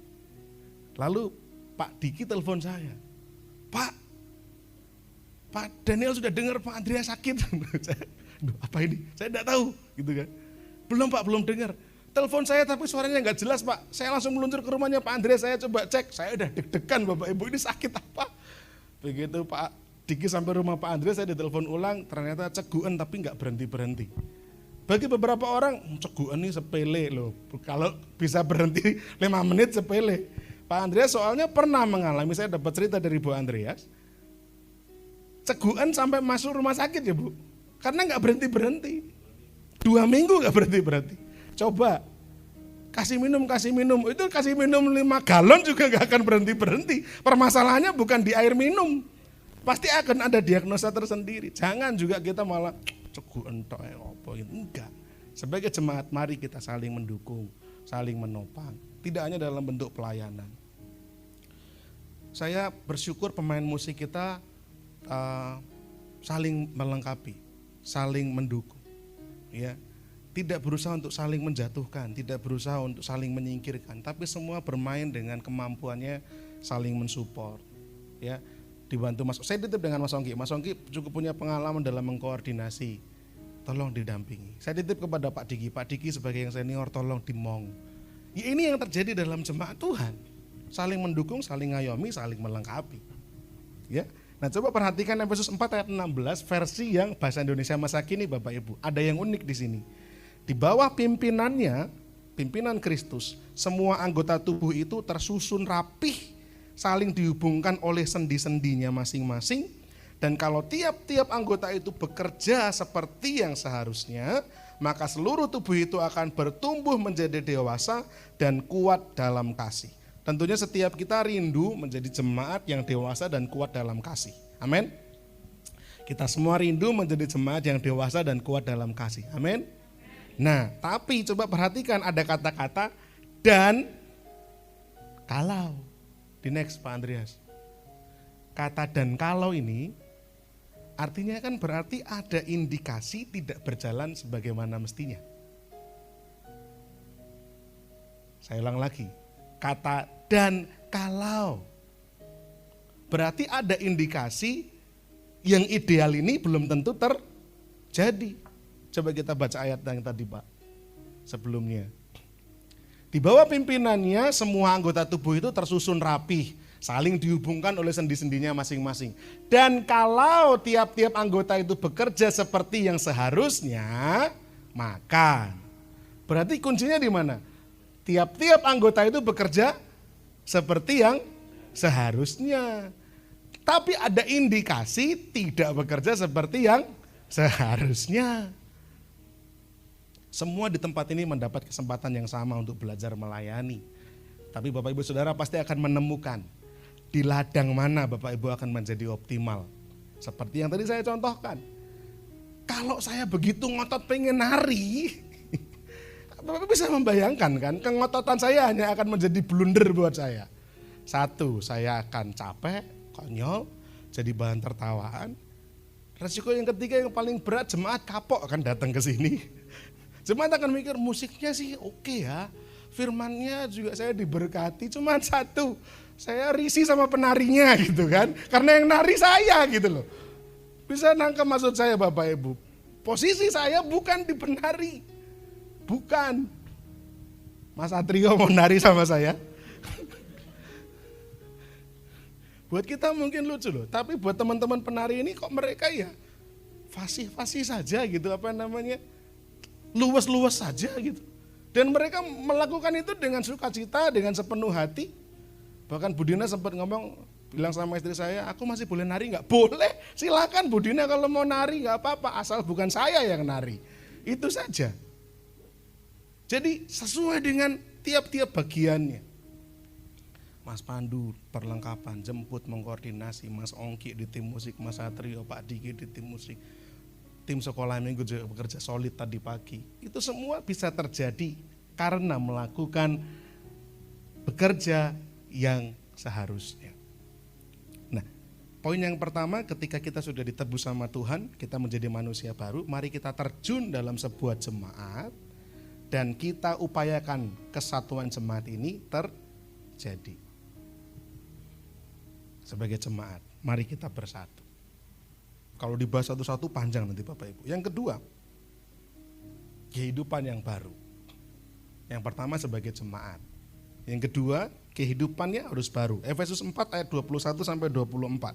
Lalu Pak Diki telepon saya. Pak Daniel sudah dengar Pak Andreas sakit. Duh, apa ini? Saya tidak tahu gitu kan. Belum Pak, belum dengar. Telepon saya tapi suaranya nggak jelas Pak. Saya langsung meluncur ke rumahnya Pak Andreas, saya coba cek. Saya udah deg-degan Bapak Ibu, ini sakit apa? Begitu Pak Diki sampai rumah Pak Andreas, saya ditelepon ulang, ternyata ceguan tapi nggak berhenti-berhenti. Bagi beberapa orang, ceguan ini sepele loh. Kalau bisa berhenti 5 menit sepele. Pak Andreas soalnya pernah mengalami, saya dapat cerita dari Bu Andreas, ceguan sampai masuk rumah sakit ya Bu. Karena nggak berhenti-berhenti. 2 minggu nggak berhenti-berhenti. Coba kasih minum. Itu kasih minum 5 galon juga nggak akan berhenti-berhenti. Permasalahannya bukan di air minum. Pasti akan ada diagnosa tersendiri. Jangan juga kita malah ceguan tok apa gitu. Enggak. Sebagai jemaat mari kita saling mendukung, saling menopang. Tidak hanya dalam bentuk pelayanan. Saya bersyukur pemain musik kita saling melengkapi, saling mendukung, ya. Tidak berusaha untuk saling menjatuhkan, tidak berusaha untuk saling menyingkirkan, tapi semua bermain dengan kemampuannya saling mensupport, ya. Dibantu Mas. Saya titip dengan Mas Ongki. Mas Ongki cukup punya pengalaman dalam mengkoordinasi. Tolong didampingi. Saya titip kepada Pak Diki. Pak Diki sebagai yang senior tolong dimong. Ya, ini yang terjadi dalam jemaat Tuhan. Saling mendukung, saling ngayomi, saling melengkapi. Ya. Nah, coba perhatikan Efesus 4 ayat 16 versi yang bahasa Indonesia masa kini Bapak Ibu. Ada yang unik di sini. Di bawah pimpinannya, pimpinan Kristus, semua anggota tubuh itu tersusun rapih, saling dihubungkan oleh sendi-sendinya masing-masing. Dan kalau tiap-tiap anggota itu bekerja seperti yang seharusnya, maka seluruh tubuh itu akan bertumbuh menjadi dewasa dan kuat dalam kasih. Tentunya setiap kita rindu menjadi jemaat yang dewasa dan kuat dalam kasih. Amin. Kita semua rindu menjadi jemaat yang dewasa dan kuat dalam kasih. Amin. Nah, tapi coba perhatikan ada kata-kata dan kalau. Di next Pak Andreas. Kata dan kalau ini artinya kan berarti ada indikasi tidak berjalan sebagaimana mestinya. Saya ulang lagi. Kata dan kalau berarti ada indikasi yang ideal ini belum tentu terjadi. Coba kita baca ayat yang tadi Pak sebelumnya. Di bawah pimpinannya semua anggota tubuh itu tersusun rapih, saling dihubungkan oleh sendi-sendinya masing-masing. Dan kalau tiap-tiap anggota itu bekerja seperti yang seharusnya, maka berarti kuncinya di mana? Tiap-tiap anggota itu bekerja seperti yang seharusnya. Tapi ada indikasi tidak bekerja seperti yang seharusnya. Semua di tempat ini mendapat kesempatan yang sama untuk belajar melayani. Tapi Bapak Ibu Saudara pasti akan menemukan di ladang mana Bapak Ibu akan menjadi optimal. Seperti yang tadi saya contohkan. Kalau saya begitu ngotot pengen nari, Bapak bisa membayangkan kan, kengototan saya hanya akan menjadi blunder buat saya. 1, saya akan capek, konyol, jadi bahan tertawaan. Resiko yang ketiga yang paling berat, jemaat kapok akan datang ke sini. Jemaat akan mikir musiknya sih oke ya, firmannya juga saya diberkati, cuma 1, saya risih sama penarinya gitu kan, karena yang nari saya gitu loh. Bisa nangkep maksud saya Bapak Ibu, posisi saya bukan di penari, bukan. Mas Atrio mau nari sama saya. Buat kita mungkin lucu loh, tapi buat teman-teman penari ini kok mereka ya fasih-fasih saja gitu, apa namanya, luwes-luwes saja gitu. Dan mereka melakukan itu dengan sukacita, dengan sepenuh hati. Bahkan Bu Dina sempat ngomong, bilang sama istri saya, aku masih boleh nari nggak? Boleh, silakan Bu Dina kalau mau nari nggak apa-apa, asal bukan saya yang nari. Itu saja. Jadi sesuai dengan tiap-tiap bagiannya. Mas Pandu perlengkapan, jemput, mengkoordinasi, Mas Ongki di tim musik, Mas Satrio, Pak Diki di tim musik, tim sekolah minggu juga bekerja solid tadi pagi. Itu semua bisa terjadi karena melakukan bekerja yang seharusnya. Nah, poin yang pertama, ketika kita sudah ditebus sama Tuhan, kita menjadi manusia baru, mari kita terjun dalam sebuah jemaat dan kita upayakan kesatuan jemaat ini terjadi. Sebagai jemaat, mari kita bersatu. Kalau dibahas satu-satu panjang nanti Bapak Ibu. Yang kedua, kehidupan yang baru. Yang pertama sebagai jemaat. Yang kedua, kehidupannya harus baru. Efesus 4 ayat 21 sampai 24.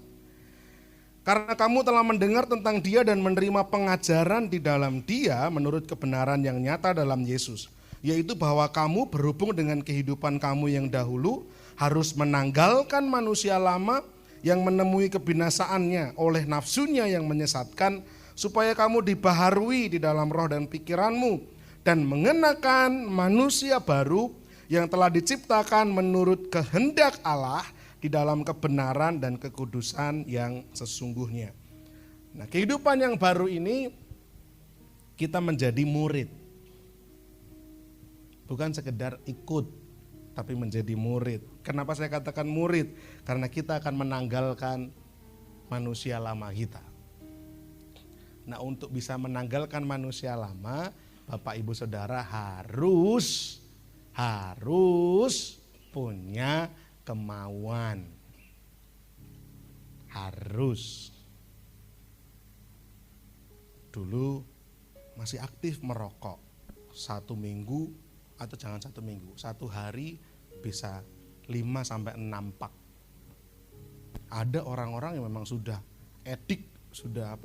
Karena kamu telah mendengar tentang Dia dan menerima pengajaran di dalam Dia menurut kebenaran yang nyata dalam Yesus, yaitu bahwa kamu berhubung dengan kehidupan kamu yang dahulu harus menanggalkan manusia lama yang menemui kebinasaannya oleh nafsunya yang menyesatkan, supaya kamu dibaharui di dalam roh dan pikiranmu dan mengenakan manusia baru yang telah diciptakan menurut kehendak Allah di dalam kebenaran dan kekudusan yang sesungguhnya. Nah, kehidupan yang baru ini kita menjadi murid. Bukan sekedar ikut, tapi menjadi murid. Kenapa saya katakan murid? Karena kita akan menanggalkan manusia lama kita. Nah, untuk bisa menanggalkan manusia lama, Bapak Ibu Saudara harus punya kemauan. Harus. Dulu masih aktif merokok. 1 minggu, atau jangan 1 minggu, 1 hari bisa 5-6 pak. Ada orang-orang yang memang sudah edik, sudah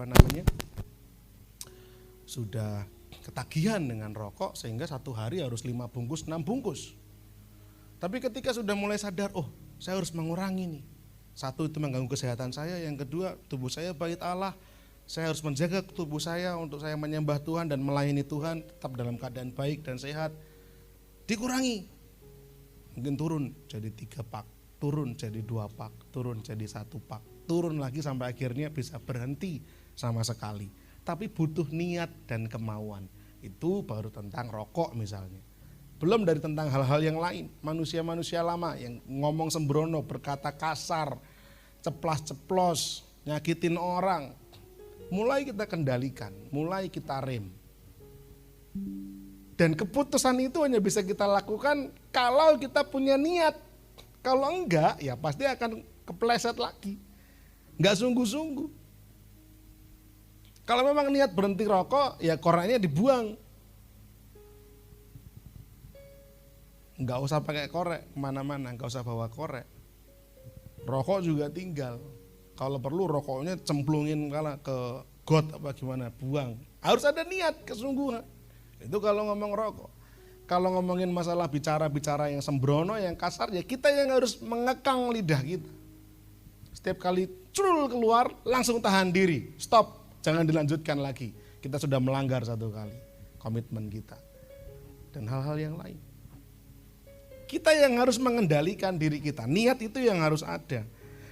sudah ketagihan dengan rokok, sehingga 1 hari harus 5 bungkus, 6 bungkus. Tapi ketika sudah mulai sadar, oh saya harus mengurangi nih. 1, itu mengganggu kesehatan saya. Yang kedua, tubuh saya bait Allah. Saya harus menjaga tubuh saya untuk saya menyembah Tuhan dan melayani Tuhan tetap dalam keadaan baik dan sehat. Dikurangi, mungkin turun jadi 3 pak, turun jadi 2 pak, turun jadi 1 pak, turun lagi sampai akhirnya bisa berhenti sama sekali. Tapi butuh niat dan kemauan. Itu baru tentang rokok misalnya. Belum dari tentang hal-hal yang lain. Manusia-manusia lama yang ngomong sembrono, berkata kasar, ceplas-ceplos, nyakitin orang. Mulai kita kendalikan, mulai kita rem. Dan keputusan itu hanya bisa kita lakukan kalau kita punya niat. Kalau enggak, ya pasti akan kepleset lagi. Enggak sungguh-sungguh. Kalau memang niat berhenti rokok, ya koreknya dibuang. Enggak usah pakai korek kemana-mana, enggak usah bawa korek. Rokok juga tinggal. Kalau perlu rokoknya cemplungin ke got apa gimana, buang. Harus ada niat, kesungguhan. Itu kalau ngomong rokok. Kalau ngomongin masalah bicara-bicara yang sembrono, yang kasar, ya kita yang harus mengekang lidah kita. Setiap kali curul keluar, langsung tahan diri. Stop, jangan dilanjutkan lagi. Kita sudah melanggar 1 kali komitmen kita. Dan hal-hal yang lain. Kita yang harus mengendalikan diri kita. Niat itu yang harus ada.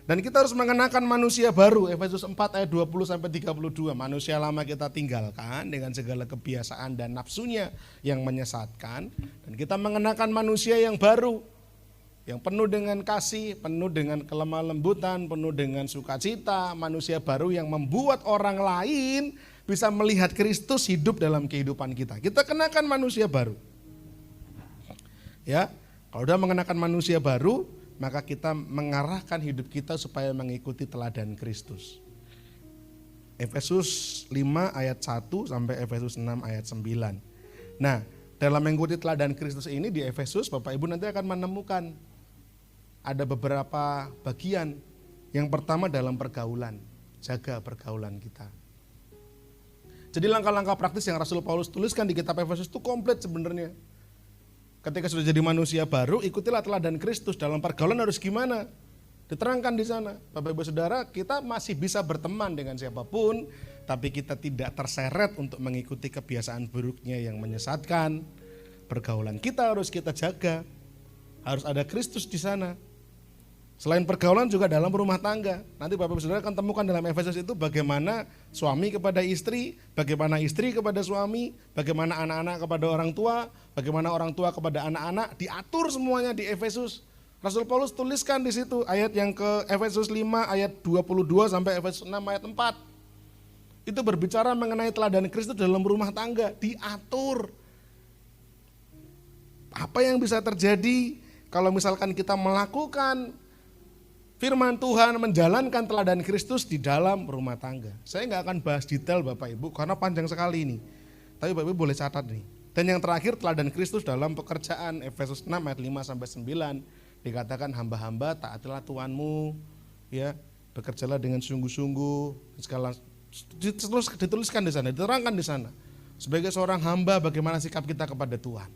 Dan kita harus mengenakan manusia baru. Efesus 4 ayat 20-32. Manusia lama kita tinggalkan dengan segala kebiasaan dan nafsunya yang menyesatkan. Dan kita mengenakan manusia yang baru. Yang penuh dengan kasih, penuh dengan kelemah lembutan, penuh dengan sukacita. Manusia baru yang membuat orang lain bisa melihat Kristus hidup dalam kehidupan kita. Kita kenakan manusia baru. Ya, kalau udah mengenakan manusia baru, maka kita mengarahkan hidup kita supaya mengikuti teladan Kristus. Efesus 5 ayat 1 sampai Efesus 6 ayat 9. Nah, dalam mengikuti teladan Kristus ini di Efesus, Bapak Ibu nanti akan menemukan ada beberapa bagian. Yang pertama dalam pergaulan, jaga pergaulan kita. Jadi langkah-langkah praktis yang Rasul Paulus tuliskan di kitab Efesus itu komplit sebenarnya. Ketika sudah jadi manusia baru, ikutilah teladan Kristus. Dalam pergaulan harus gimana? Diterangkan di sana. Bapak Ibu Saudara, kita masih bisa berteman dengan siapapun, tapi kita tidak terseret untuk mengikuti kebiasaan buruknya yang menyesatkan. Pergaulan kita harus kita jaga. Harus ada Kristus di sana. Selain pergaulan juga dalam rumah tangga. Nanti Bapak Ibu Saudara akan temukan dalam Efesus itu bagaimana suami kepada istri, bagaimana istri kepada suami, bagaimana anak-anak kepada orang tua, bagaimana orang tua kepada anak-anak, diatur semuanya di Efesus. Rasul Paulus tuliskan di situ ayat yang ke Efesus 5 ayat 22 sampai Efesus 6 ayat 4. Itu berbicara mengenai teladan Kristus dalam rumah tangga, diatur. Apa yang bisa terjadi kalau misalkan kita melakukan firman Tuhan, menjalankan teladan Kristus di dalam rumah tangga. Saya nggak akan bahas detail Bapak Ibu karena panjang sekali ini. Tapi Bapak Ibu boleh catat nih. Dan yang terakhir teladan Kristus dalam pekerjaan, Efesus 6 ayat 5 sampai 9 dikatakan hamba-hamba taatilah Tuhanmu, ya, bekerjalah dengan sungguh-sungguh, segala dituliskan di sana, diterangkan di sana. Sebagai seorang hamba bagaimana sikap kita kepada Tuhan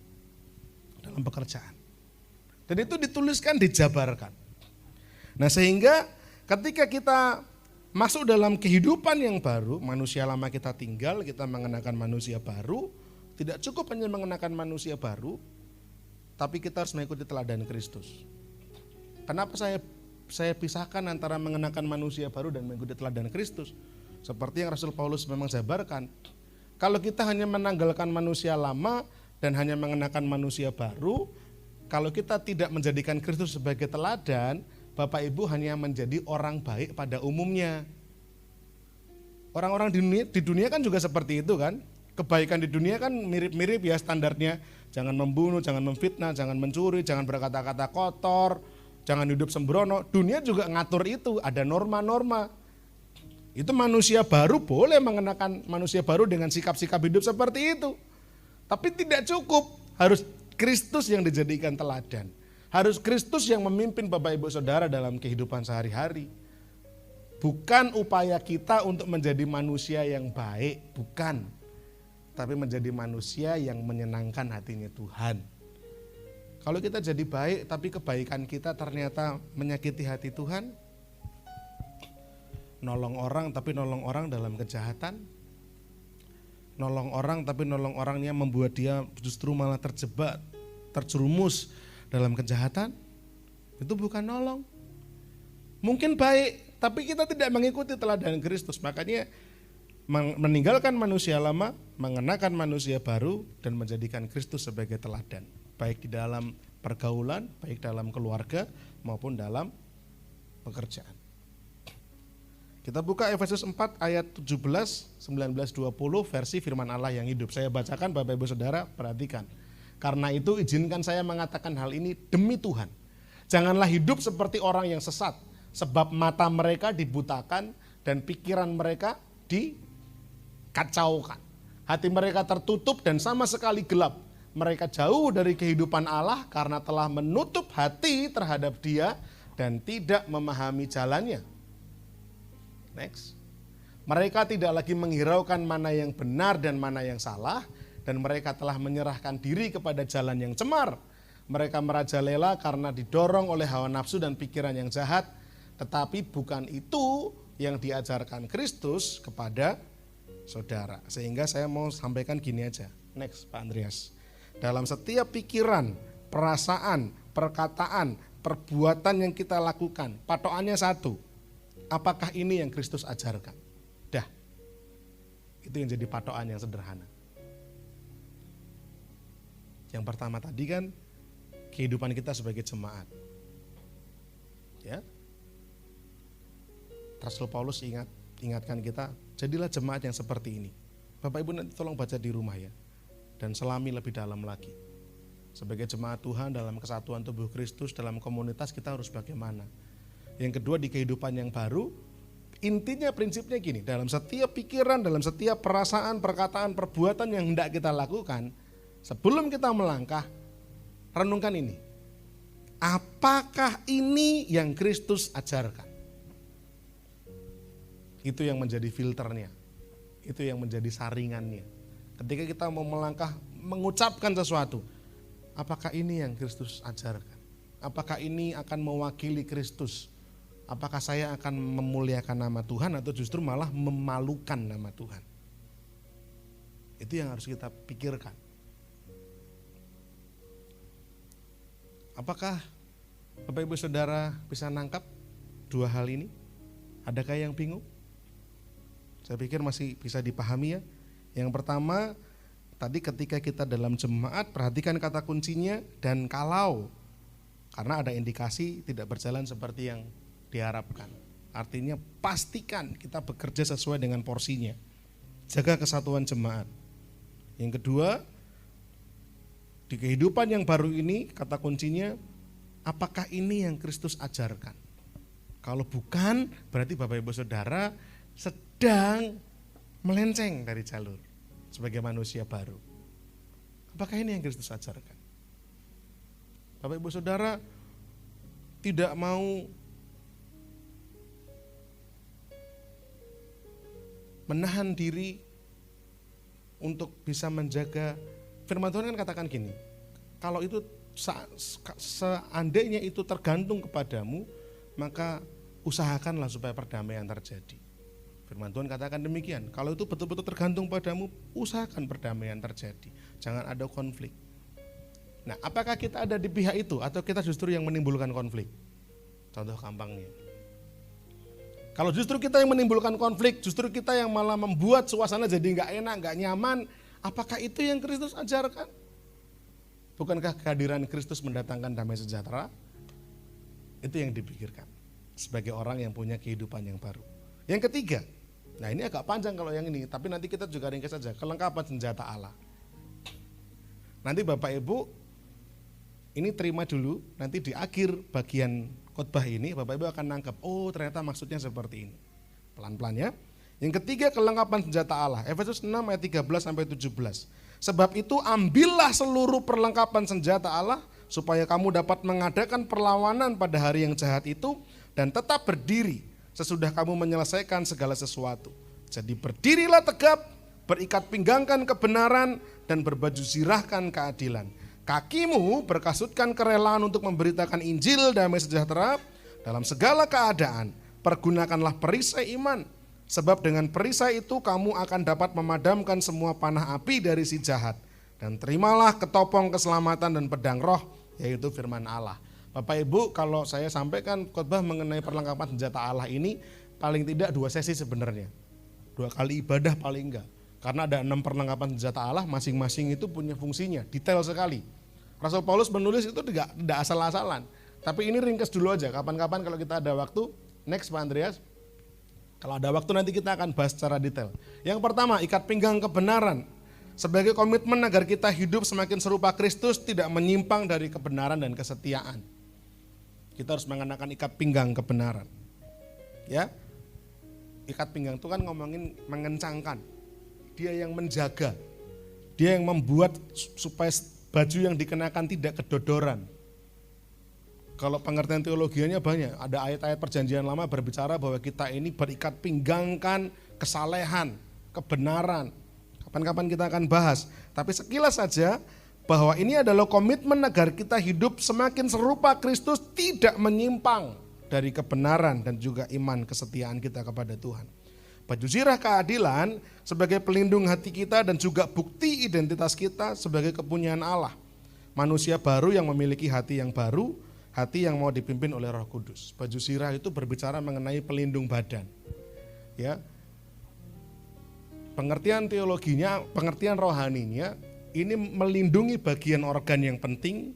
dalam pekerjaan. Dan itu dituliskan, dijabarkan. Nah, sehingga ketika kita masuk dalam kehidupan yang baru, manusia lama kita tinggal, kita mengenakan manusia baru. Tidak cukup hanya mengenakan manusia baru, tapi kita harus mengikuti teladan Kristus. Kenapa saya pisahkan antara mengenakan manusia baru dan mengikuti teladan Kristus? Seperti yang Rasul Paulus memang jabarkan. Kalau kita hanya menanggalkan manusia lama dan hanya mengenakan manusia baru, kalau kita tidak menjadikan Kristus sebagai teladan, Bapak Ibu hanya menjadi orang baik pada umumnya. Orang-orang di dunia kan juga seperti itu kan. Kebaikan di dunia kan mirip-mirip ya standarnya. Jangan membunuh, jangan memfitnah, jangan mencuri, jangan berkata-kata kotor, jangan hidup sembrono. Dunia juga ngatur itu, ada norma-norma. Itu manusia baru boleh mengenakan manusia baru dengan sikap-sikap hidup seperti itu. Tapi tidak cukup, harus Kristus yang dijadikan teladan. Harus Kristus yang memimpin Bapak Ibu Saudara dalam kehidupan sehari-hari. Bukan upaya kita untuk menjadi manusia yang baik, bukan. Tapi menjadi manusia yang menyenangkan hatinya Tuhan. Kalau kita jadi baik tapi kebaikan kita ternyata menyakiti hati Tuhan, nolong orang tapi nolong orang dalam kejahatan, nolong orang tapi nolong orangnya membuat dia justru malah terjebak, terjerumus dalam kejahatan, itu bukan nolong. Mungkin baik tapi kita tidak mengikuti teladan Kristus. Makanya meninggalkan manusia lama, mengenakan manusia baru, dan menjadikan Kristus sebagai teladan. Baik di dalam pergaulan, baik dalam keluarga, maupun dalam pekerjaan. Kita buka Efesus 4 ayat 17, 19, 20 versi firman Allah yang hidup. Saya bacakan Bapak Ibu Saudara, perhatikan. Karena itu izinkan saya mengatakan hal ini demi Tuhan. Janganlah hidup seperti orang yang sesat, sebab mata mereka dibutakan dan pikiran mereka dikacaukan. Hati mereka tertutup dan sama sekali gelap. Mereka jauh dari kehidupan Allah karena telah menutup hati terhadap Dia dan tidak memahami jalannya. Next. Mereka tidak lagi menghiraukan mana yang benar dan mana yang salah, dan mereka telah menyerahkan diri kepada jalan yang cemar. Mereka merajalela karena didorong oleh hawa nafsu dan pikiran yang jahat, tetapi bukan itu yang diajarkan Kristus kepada saudara. Sehingga saya mau sampaikan gini aja. Next, Pak Andreas. Dalam setiap pikiran, perasaan, perkataan, perbuatan yang kita lakukan, patokannya satu. Apakah ini yang Kristus ajarkan? Dah. Itu yang jadi patokan yang sederhana. Yang pertama tadi kan kehidupan kita sebagai jemaat. Ya. Rasul Paulus ingatkan kita, jadilah jemaat yang seperti ini. Bapak Ibu nanti tolong baca di rumah ya. Dan selami lebih dalam lagi. Sebagai jemaat Tuhan dalam kesatuan tubuh Kristus, dalam komunitas kita harus bagaimana? Yang kedua di kehidupan yang baru, intinya prinsipnya gini, dalam setiap pikiran, dalam setiap perasaan, perkataan, perbuatan yang hendak kita lakukan, sebelum kita melangkah, renungkan ini. Apakah ini yang Kristus ajarkan? Itu yang menjadi filternya, itu yang menjadi saringannya. Ketika kita mau melangkah, mengucapkan sesuatu, apakah ini yang Kristus ajarkan? Apakah ini akan mewakili Kristus? Apakah saya akan memuliakan nama Tuhan atau justru malah memalukan nama Tuhan? Itu yang harus kita pikirkan. Apakah Bapak Ibu Saudara bisa nangkap dua hal ini? Adakah yang bingung? Saya pikir masih bisa dipahami ya. Yang pertama, tadi ketika kita dalam jemaat, perhatikan kata kuncinya dan kalau, karena ada indikasi tidak berjalan seperti yang diharapkan. Artinya pastikan kita bekerja sesuai dengan porsinya. Jaga kesatuan jemaat. Yang kedua, di kehidupan yang baru ini kata kuncinya, apakah ini yang Kristus ajarkan? Kalau bukan, berarti Bapak Ibu Saudara sedang melenceng dari jalur sebagai manusia baru. Apakah ini yang Kristus ajarkan? Bapak Ibu Saudara tidak mau menahan diri untuk bisa menjaga. Firman Tuhan kan katakan gini, kalau itu seandainya itu tergantung kepadamu, maka usahakanlah supaya perdamaian terjadi. Firman Tuhan katakan demikian, kalau itu betul-betul tergantung padamu, usahakan perdamaian terjadi, jangan ada konflik. Nah, apakah kita ada di pihak itu atau kita justru yang menimbulkan konflik? Contoh gampangnya, kalau justru kita yang menimbulkan konflik, justru kita yang malah membuat suasana jadi gak enak, gak nyaman, apakah itu yang Kristus ajarkan? Bukankah kehadiran Kristus mendatangkan damai sejahtera? Itu yang dipikirkan sebagai orang yang punya kehidupan yang baru. Yang ketiga, nah ini agak panjang kalau yang ini, tapi nanti kita juga ringkas saja, kelengkapan senjata Allah. Nanti Bapak Ibu ini terima dulu, nanti di akhir bagian khotbah ini Bapak Ibu akan nangkep, oh ternyata maksudnya seperti ini. Pelan-pelan ya. Yang ketiga, kelengkapan senjata Allah. Efesus 6 ayat 13 sampai 17. Sebab itu ambillah seluruh perlengkapan senjata Allah supaya kamu dapat mengadakan perlawanan pada hari yang jahat itu dan tetap berdiri sesudah kamu menyelesaikan segala sesuatu. Jadi berdirilah tegap, berikat pinggangkan kebenaran dan berbaju zirahkan keadilan. Kakimu berkasutkan kerelaan untuk memberitakan Injil damai sejahtera dalam segala keadaan. Pergunakanlah perisai iman, sebab dengan perisai itu kamu akan dapat memadamkan semua panah api dari si jahat. Dan terimalah ketopong keselamatan dan pedang roh, yaitu firman Allah. Bapak Ibu, kalau saya sampaikan khotbah mengenai perlengkapan senjata Allah ini, paling tidak 2 sesi sebenarnya. 2 kali ibadah paling enggak. Karena ada 6 perlengkapan senjata Allah, masing-masing itu punya fungsinya, detail sekali. Rasul Paulus menulis itu tidak asal-asalan. Tapi ini ringkas dulu aja, kapan-kapan kalau kita ada waktu, next Pak Andreas, kalau ada waktu nanti kita akan bahas secara detail. Yang pertama, ikat pinggang kebenaran. Sebagai komitmen agar kita hidup semakin serupa Kristus, tidak menyimpang dari kebenaran dan kesetiaan. Kita harus mengenakan ikat pinggang kebenaran. Ya, ikat pinggang itu kan ngomongin mengencangkan. Dia yang menjaga, dia yang membuat supaya baju yang dikenakan tidak kedodoran. Kalau pengertian teologianya banyak, ada ayat-ayat perjanjian lama berbicara bahwa kita ini berikat pinggangkan kesalehan, kebenaran. Kapan-kapan kita akan bahas, tapi sekilas saja bahwa ini adalah komitmen agar kita hidup semakin serupa Kristus, tidak menyimpang dari kebenaran dan juga iman kesetiaan kita kepada Tuhan. Baju zirah keadilan sebagai pelindung hati kita dan juga bukti identitas kita sebagai kepunyaan Allah. Manusia baru yang memiliki hati yang baru, hati yang mau dipimpin oleh Roh Kudus. Baju zirah itu berbicara mengenai pelindung badan. Ya. Pengertian teologinya, pengertian rohaninya, ini melindungi bagian organ yang penting,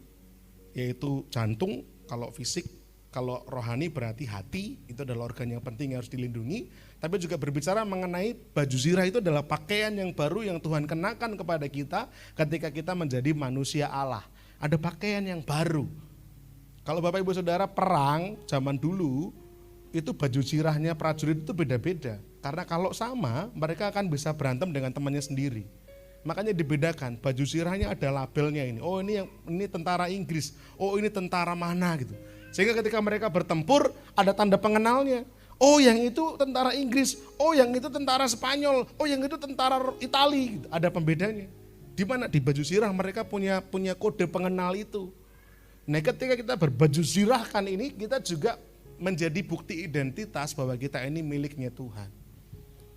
yaitu jantung kalau fisik. Kalau rohani berarti hati, itu adalah organ yang penting yang harus dilindungi. Tapi juga berbicara mengenai baju zirah itu adalah pakaian yang baru yang Tuhan kenakan kepada kita ketika kita menjadi manusia Allah. Ada pakaian yang baru. Kalau Bapak Ibu Saudara perang zaman dulu, itu baju zirahnya prajurit itu beda-beda. Karena kalau sama, mereka akan bisa berantem dengan temannya sendiri. Makanya dibedakan, baju zirahnya ada labelnya ini. Oh ini tentara Inggris, oh ini tentara mana gitu. Sehingga ketika mereka bertempur ada tanda pengenalnya. Oh yang itu tentara Inggris, oh yang itu tentara Spanyol, oh yang itu tentara Itali. Gitu. Ada pembedanya. Di mana? Di baju zirah mereka punya kode pengenal itu. Nah ketika kita berbaju zirah kan ini, kita juga menjadi bukti identitas bahwa kita ini miliknya Tuhan.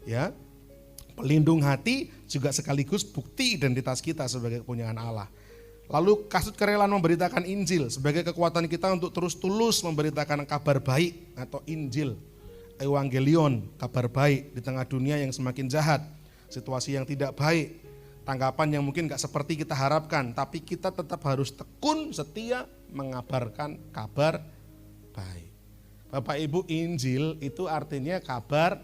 Ya, pelindung hati juga sekaligus bukti identitas kita sebagai kepunyaan Allah. Lalu kasut kerelaan memberitakan Injil sebagai kekuatan kita untuk terus tulus memberitakan kabar baik atau Injil. Evangelion, kabar baik di tengah dunia yang semakin jahat, situasi yang tidak baik, tanggapan yang mungkin gak seperti kita harapkan, tapi kita tetap harus tekun setia mengabarkan kabar baik. Bapak Ibu, Injil itu artinya kabar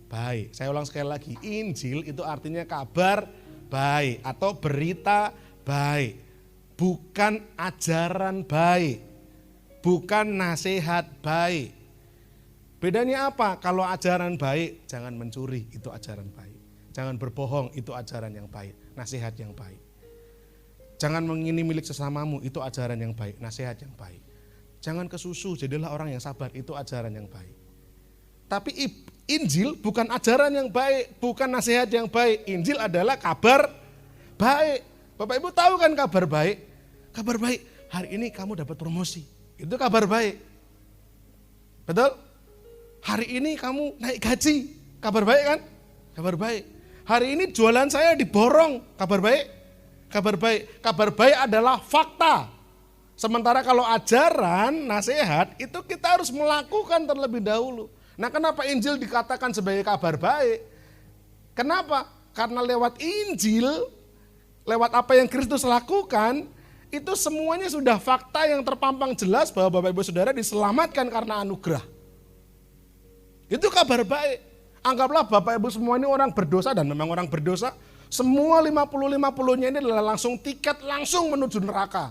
baik. Saya ulang sekali lagi, Injil itu artinya kabar baik atau berita baik, bukan ajaran baik, bukan nasihat baik. Bedanya apa? Kalau ajaran baik, jangan mencuri, itu ajaran baik. Jangan berbohong, itu ajaran yang baik, nasihat yang baik. Jangan mengingini milik sesamamu, itu ajaran yang baik, nasihat yang baik. Jangan kesusu, jadilah orang yang sabar, itu ajaran yang baik. Tapi Injil bukan ajaran yang baik, bukan nasihat yang baik. Injil adalah kabar baik. Bapak Ibu tahu kan kabar baik? Kabar baik, hari ini kamu dapat promosi, itu kabar baik. Betul? Hari ini kamu naik gaji, kabar baik kan? Kabar baik. Hari ini jualan saya diborong, kabar baik? Kabar baik. Kabar baik adalah fakta. Sementara kalau ajaran, nasihat, itu kita harus melakukan terlebih dahulu. Nah, kenapa Injil dikatakan sebagai kabar baik? Kenapa? Karena lewat Injil, lewat apa yang Kristus lakukan, itu semuanya sudah fakta yang terpampang jelas bahwa Bapak Ibu Saudara diselamatkan karena anugerah. Itu kabar baik. Anggaplah Bapak Ibu semua ini orang berdosa dan memang orang berdosa. Semua 50-50-nya ini adalah langsung tiket langsung menuju neraka.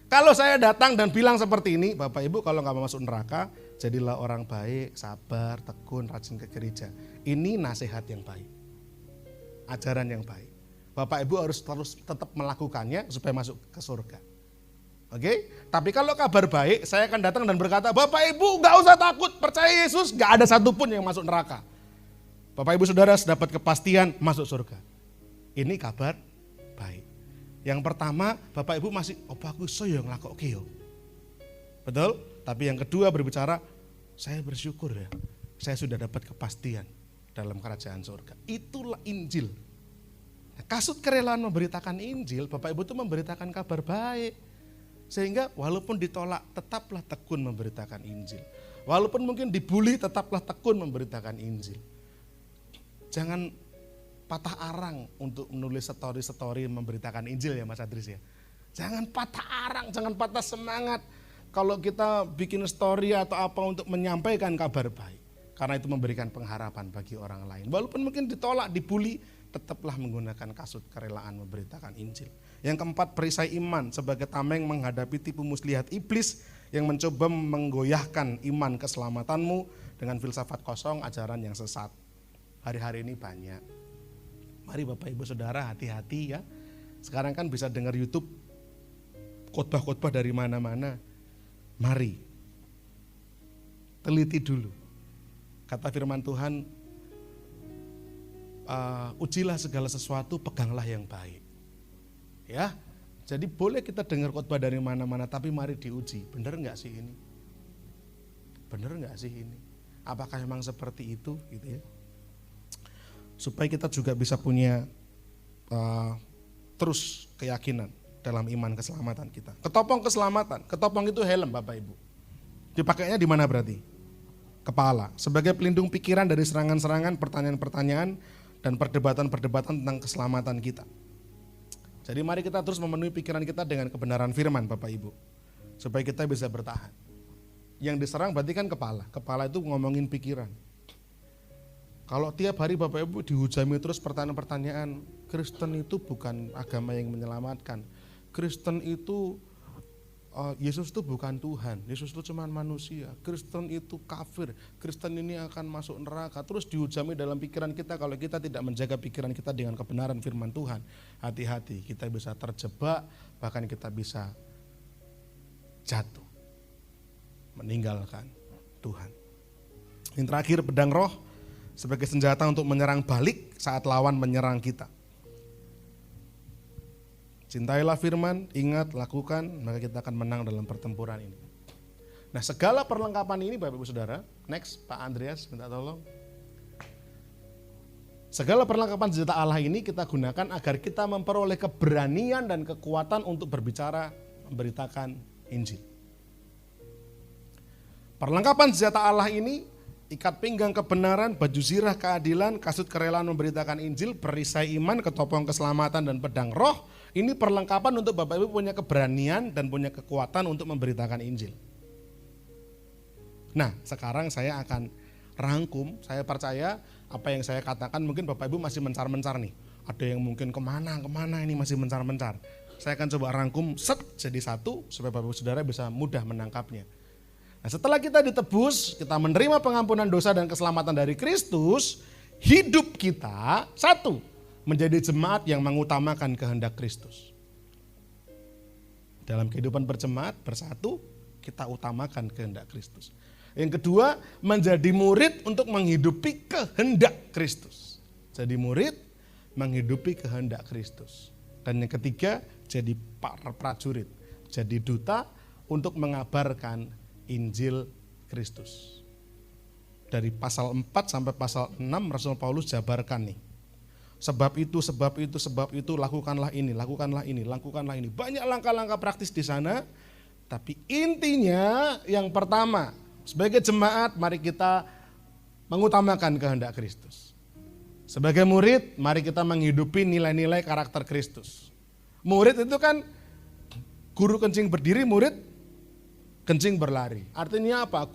Kalau saya datang dan bilang seperti ini, Bapak Ibu kalau nggak mau masuk neraka, jadilah orang baik, sabar, tekun, rajin ke gereja. Ini nasihat yang baik. Ajaran yang baik. Bapak Ibu harus terus tetap melakukannya supaya masuk ke surga. Oke, tapi kalau kabar baik, saya akan datang dan berkata, Bapak Ibu gak usah takut, percaya Yesus, gak ada satupun yang masuk neraka. Bapak Ibu Saudara dapat kepastian masuk surga. Ini kabar baik. Yang pertama, Bapak Ibu masih, apa aku iso ya nglakokke yo. Betul? Tapi yang kedua berbicara, saya bersyukur ya, saya sudah dapat kepastian dalam kerajaan surga. Itulah Injil. Nah, kasut kerelaan memberitakan Injil, Bapak Ibu itu memberitakan kabar baik. Sehingga walaupun ditolak, tetaplah tekun memberitakan Injil. Walaupun mungkin dibully, tetaplah tekun memberitakan Injil. Jangan patah arang untuk menulis story-story memberitakan Injil ya Mas Adris ya. Jangan patah arang, jangan patah semangat kalau kita bikin story atau apa untuk menyampaikan kabar baik. Karena itu memberikan pengharapan bagi orang lain. Walaupun mungkin ditolak, dibully, tetaplah menggunakan kasut kerelaan memberitakan Injil. Yang keempat, perisai iman sebagai tameng menghadapi tipu muslihat iblis yang mencoba menggoyahkan iman keselamatanmu dengan filsafat kosong, ajaran yang sesat. Hari-hari ini banyak. Mari Bapak Ibu Saudara hati-hati ya. Sekarang kan bisa dengar YouTube khotbah-khotbah dari mana-mana. Mari teliti dulu. Kata firman Tuhan, ujilah segala sesuatu, peganglah yang baik. Ya, jadi boleh kita dengar khotbah dari mana-mana, tapi mari diuji. Benar nggak sih ini? Benar nggak sih ini? Apakah memang seperti itu? Gitu ya. Supaya kita juga bisa punya terus keyakinan dalam iman keselamatan kita. Ketopong keselamatan, ketopong itu helm Bapak Ibu. Dipakainya di mana berarti? Kepala. Sebagai pelindung pikiran dari serangan-serangan, pertanyaan-pertanyaan, dan perdebatan-perdebatan tentang keselamatan kita. Jadi mari kita terus memenuhi pikiran kita dengan kebenaran firman Bapak Ibu. Supaya kita bisa bertahan. Yang diserang berarti kan kepala. Kepala itu ngomongin pikiran. Kalau tiap hari Bapak Ibu dihujami terus pertanyaan-pertanyaan, Kristen itu bukan agama yang menyelamatkan. Kristen itu, Yesus itu bukan Tuhan, Yesus itu cuma manusia. Kristen itu kafir, Kristen ini akan masuk neraka. Terus dihujami dalam pikiran kita kalau kita tidak menjaga pikiran kita dengan kebenaran firman Tuhan. Hati-hati, kita bisa terjebak, bahkan kita bisa jatuh, meninggalkan Tuhan. Yang terakhir, pedang roh sebagai senjata untuk menyerang balik saat lawan menyerang kita. Cintailah firman, ingat, lakukan, maka kita akan menang dalam pertempuran ini. Nah, segala perlengkapan ini Bapak Ibu Saudara, next Pak Andreas minta tolong. Segala perlengkapan senjata Allah ini kita gunakan agar kita memperoleh keberanian dan kekuatan untuk berbicara, memberitakan Injil. Perlengkapan senjata Allah ini, ikat pinggang kebenaran, baju zirah keadilan, kasut kerelaan memberitakan Injil, perisai iman, ketopong keselamatan, dan pedang roh. Ini perlengkapan untuk Bapak Ibu punya keberanian dan punya kekuatan untuk memberitakan Injil. Nah, sekarang saya akan rangkum. Saya percaya apa yang saya katakan mungkin Bapak Ibu masih mencar-mencar nih. Ada yang mungkin kemana ini masih mencar-mencar. Saya akan coba rangkum jadi satu supaya Bapak Ibu Saudara bisa mudah menangkapnya. Nah, setelah kita ditebus, kita menerima pengampunan dosa dan keselamatan dari Kristus, hidup kita satu, menjadi jemaat yang mengutamakan kehendak Kristus. Dalam kehidupan berjemaat, bersatu, kita utamakan kehendak Kristus. Yang kedua, menjadi murid untuk menghidupi kehendak Kristus. Jadi murid menghidupi kehendak Kristus. Dan yang ketiga, jadi prajurit, jadi duta untuk mengabarkan Injil Kristus. Dari pasal 4 sampai pasal 6 Rasul Paulus jabarkan nih. Sebab itu, lakukanlah ini. Banyak langkah-langkah praktis di sana. Tapi intinya yang pertama, sebagai jemaat mari kita mengutamakan kehendak Kristus. Sebagai murid mari kita menghidupi nilai-nilai karakter Kristus. Murid itu kan guru kencing berdiri, murid kencing berlari. Artinya apa?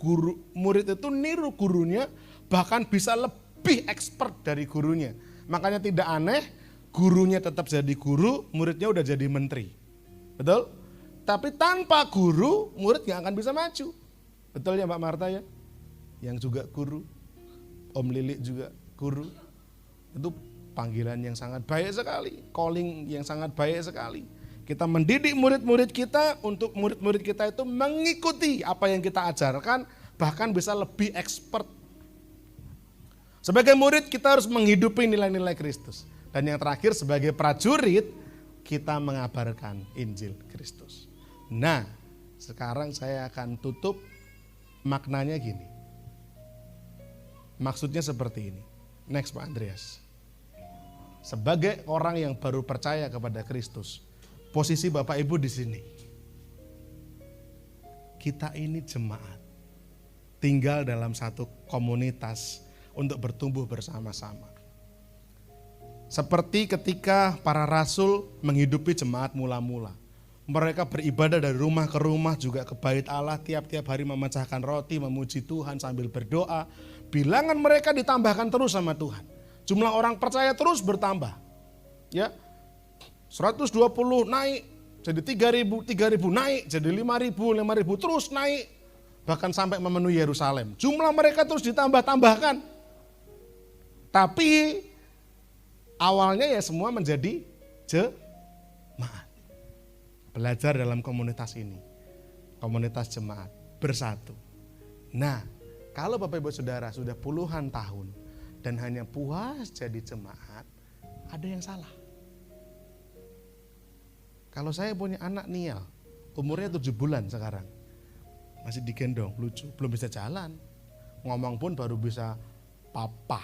Murid itu niru gurunya, bahkan bisa lebih expert dari gurunya. Makanya tidak aneh gurunya tetap jadi guru, muridnya udah jadi menteri. Betul? Tapi tanpa guru murid gak akan bisa maju. Betul ya Mbak Marta ya? Yang juga guru, Om Lilik juga guru. Itu panggilan yang sangat baik sekali, calling yang sangat baik sekali. Kita mendidik murid-murid kita untuk murid-murid kita itu mengikuti apa yang kita ajarkan, bahkan bisa lebih expert. Sebagai murid kita harus menghidupi nilai-nilai Kristus. Dan yang terakhir sebagai prajurit kita mengabarkan Injil Kristus. Nah, sekarang saya akan tutup. Maknanya gini, maksudnya seperti ini. Next Pak Andreas. Sebagai orang yang baru percaya kepada Kristus, posisi Bapak Ibu di sini. Kita ini jemaat, tinggal dalam satu komunitas untuk bertumbuh bersama-sama. Seperti ketika para rasul menghidupi jemaat mula-mula. Mereka beribadah dari rumah ke rumah, juga ke bait Allah, tiap-tiap hari memecahkan roti, memuji Tuhan sambil berdoa. Bilangan mereka ditambahkan terus sama Tuhan. Jumlah orang percaya terus bertambah. Ya, 120 naik, jadi 3.000 naik, jadi 5.000 terus naik. Bahkan sampai memenuhi Yerusalem. Jumlah mereka terus ditambah-tambahkan. Tapi awalnya ya semua menjadi jemaat. Belajar dalam komunitas ini, komunitas jemaat, bersatu. Nah, kalau Bapak Ibu Saudara sudah puluhan tahun dan hanya puas jadi jemaat, ada yang salah. Kalau saya punya anak Nial, umurnya 7 bulan sekarang, masih digendong, lucu, belum bisa jalan. Ngomong pun baru bisa papa,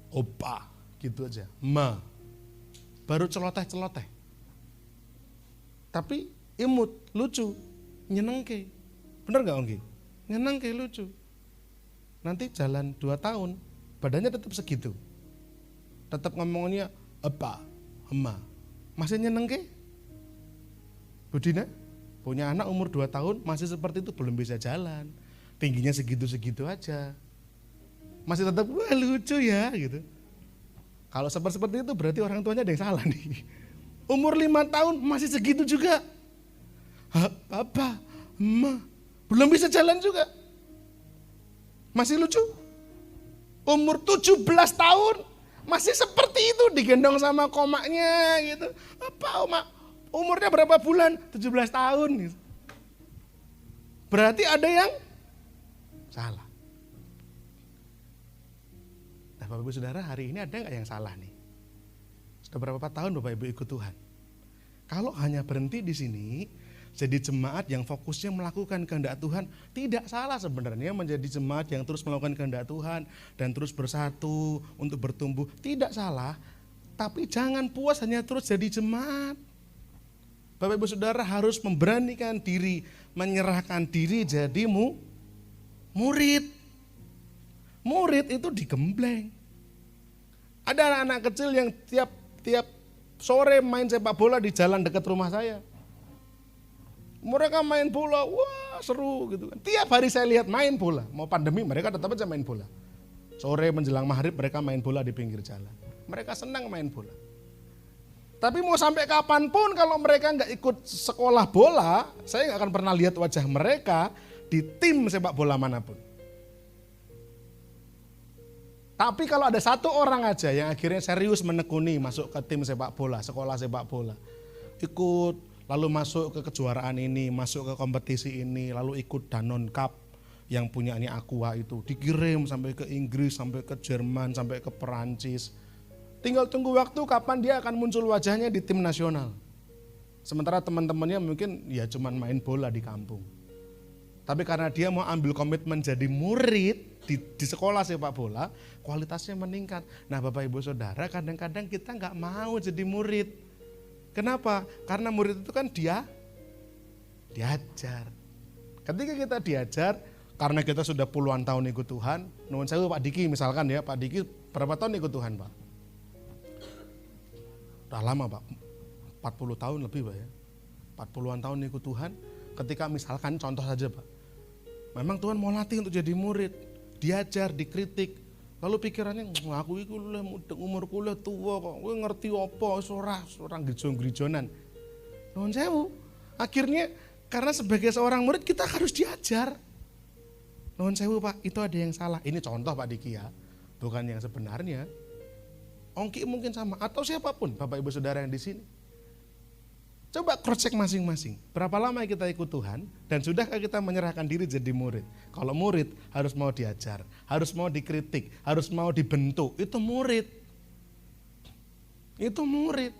opa, gitu aja, ma. Baru celoteh-celoteh. Tapi imut, lucu, nyenengke. Bener gak Onggi? Nyenengke, lucu. Nanti jalan 2 tahun, badannya tetap segitu. Tetap ngomongnya apa, ema. Masih nyenengke? Budina? Punya anak umur 2 tahun, masih seperti itu, belum bisa jalan. Tingginya segitu-segitu aja. Masih tetap, wah lucu ya gitu. Kalau seperti itu berarti orang tuanya ada yang salah nih. Umur 5 tahun masih segitu juga. Papa, ma, belum bisa jalan juga. Masih lucu. Umur 17 tahun masih seperti itu, digendong sama komaknya gitu. Apa oma? Umurnya berapa bulan? 17 tahun gitu. Berarti ada yang salah. Nah Bapak Ibu Saudara, hari ini ada nggak yang salah nih? Sudah berapa tahun Bapak Ibu ikut Tuhan? Kalau hanya berhenti di sini, jadi jemaat yang fokusnya melakukan kehendak Tuhan. Tidak salah sebenarnya menjadi jemaat yang terus melakukan kehendak Tuhan dan terus bersatu untuk bertumbuh. Tidak salah, tapi jangan puas hanya terus jadi jemaat. Bapak Ibu Saudara harus memberanikan diri, menyerahkan diri jadi murid. Murid itu digembleng. Ada anak-anak kecil yang tiap sore main sepak bola di jalan dekat rumah saya. Mereka main bola, wah seru gitu kan. Tiap hari saya lihat main bola. Mau pandemi mereka tetap aja main bola. Sore menjelang maghrib mereka main bola di pinggir jalan. Mereka senang main bola. Tapi mau sampai kapanpun kalau mereka nggak ikut sekolah bola, saya nggak akan pernah lihat wajah mereka di tim sepak bola manapun. Tapi kalau ada satu orang aja yang akhirnya serius menekuni masuk ke tim sepak bola, sekolah sepak bola, ikut lalu masuk ke kejuaraan ini, masuk ke kompetisi ini, lalu ikut Danone Cup yang punyanya Aqua itu, dikirim sampai ke Inggris, sampai ke Jerman, sampai ke Perancis. Tinggal tunggu waktu kapan dia akan muncul wajahnya di tim nasional. Sementara teman-temannya mungkin ya cuman main bola di kampung. Tapi karena dia mau ambil komitmen jadi murid di sekolah sepak bola, kualitasnya meningkat. Nah Bapak Ibu Saudara, kadang-kadang kita nggak mau jadi murid. Kenapa? Karena murid itu kan diajar. Ketika kita diajar, karena kita sudah puluhan tahun ikut Tuhan, nuwun sewu Pak Diki misalkan ya, Pak Diki berapa tahun ikut Tuhan Pak? Udah lama Pak, 40 tahun lebih Pak ya. 40-an tahun ikut Tuhan, ketika misalkan contoh saja Pak, memang Tuhan mau latih untuk jadi murid, diajar, dikritik, lalu pikirannya, aku itu umur kuliah tua kok, gue ngerti apa, seorang grijong-grijonan. Nuwun sewu, akhirnya karena sebagai seorang murid kita harus diajar. Nuwun sewu Pak, itu ada yang salah. Ini contoh Pak Diki ya, bukan yang sebenarnya. Ongki mungkin sama, atau siapapun Bapak Ibu Saudara yang di sini. Coba cross check masing-masing. Berapa lama kita ikut Tuhan dan sudahkah kita menyerahkan diri jadi murid? Kalau murid harus mau diajar, harus mau dikritik, harus mau dibentuk. Itu murid. Itu murid.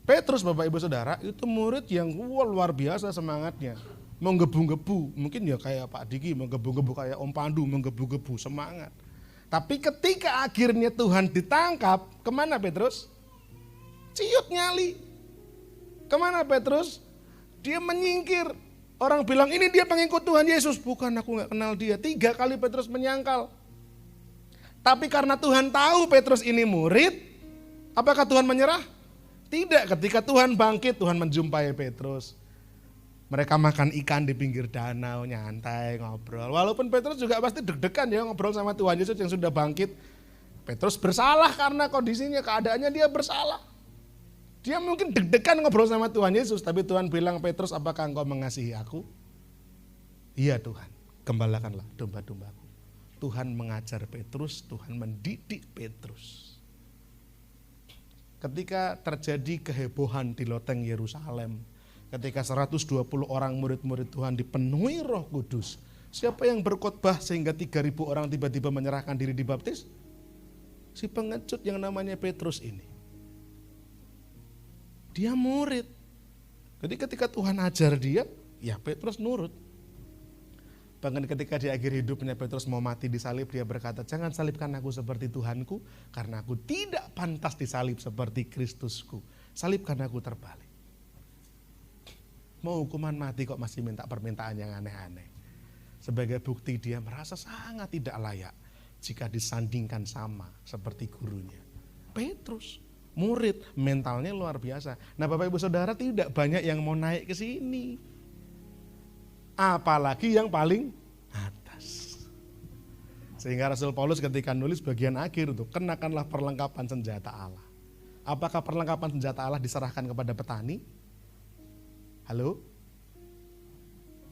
Petrus Bapak Ibu Saudara itu murid yang luar biasa semangatnya. Menggebu-gebu, mungkin ya kayak Pak Diki, menggebu-gebu kayak Om Pandu, menggebu-gebu semangat. Tapi ketika akhirnya Tuhan ditangkap, kemana Petrus? Ciut nyali. Kemana Petrus? Dia menyingkir. Orang bilang ini dia pengikut Tuhan Yesus. Bukan, aku gak kenal dia. 3 kali Petrus menyangkal. Tapi karena Tuhan tahu Petrus ini murid, apakah Tuhan menyerah? Tidak, ketika Tuhan bangkit, Tuhan menjumpai Petrus. Mereka makan ikan di pinggir danau, nyantai, ngobrol. Walaupun Petrus juga pasti deg-degan ya ngobrol sama Tuhan Yesus yang sudah bangkit. Petrus bersalah karena kondisinya, keadaannya dia bersalah. Dia mungkin deg-degan ngobrol sama Tuhan Yesus, tapi Tuhan bilang, Petrus, apakah engkau mengasihi aku? Iya Tuhan, gembalakanlah domba-dombaku. Tuhan mengajar Petrus, Tuhan mendidik Petrus. Ketika terjadi kehebohan di loteng Yerusalem, ketika 120 orang murid-murid Tuhan dipenuhi Roh Kudus, siapa yang berkhotbah sehingga 3.000 orang tiba-tiba menyerahkan diri dibaptis? Si pengecut yang namanya Petrus ini. Dia murid. Jadi ketika Tuhan ajar dia, ya Petrus nurut. Bahkan ketika di akhir hidupnya Petrus mau mati disalib, dia berkata, jangan salibkan aku seperti Tuhanku, karena aku tidak pantas disalib seperti Kristusku. Salibkan aku terbalik. Mau hukuman mati kok masih minta permintaan yang aneh-aneh. Sebagai bukti dia merasa sangat tidak layak jika disandingkan sama seperti gurunya. Petrus, murid, mentalnya luar biasa. Nah Bapak Ibu Saudara, tidak banyak yang mau naik ke sini. Apalagi yang paling atas. Sehingga Rasul Paulus ketika nulis bagian akhir itu, kenakanlah perlengkapan senjata Allah. Apakah perlengkapan senjata Allah diserahkan kepada petani? Halo?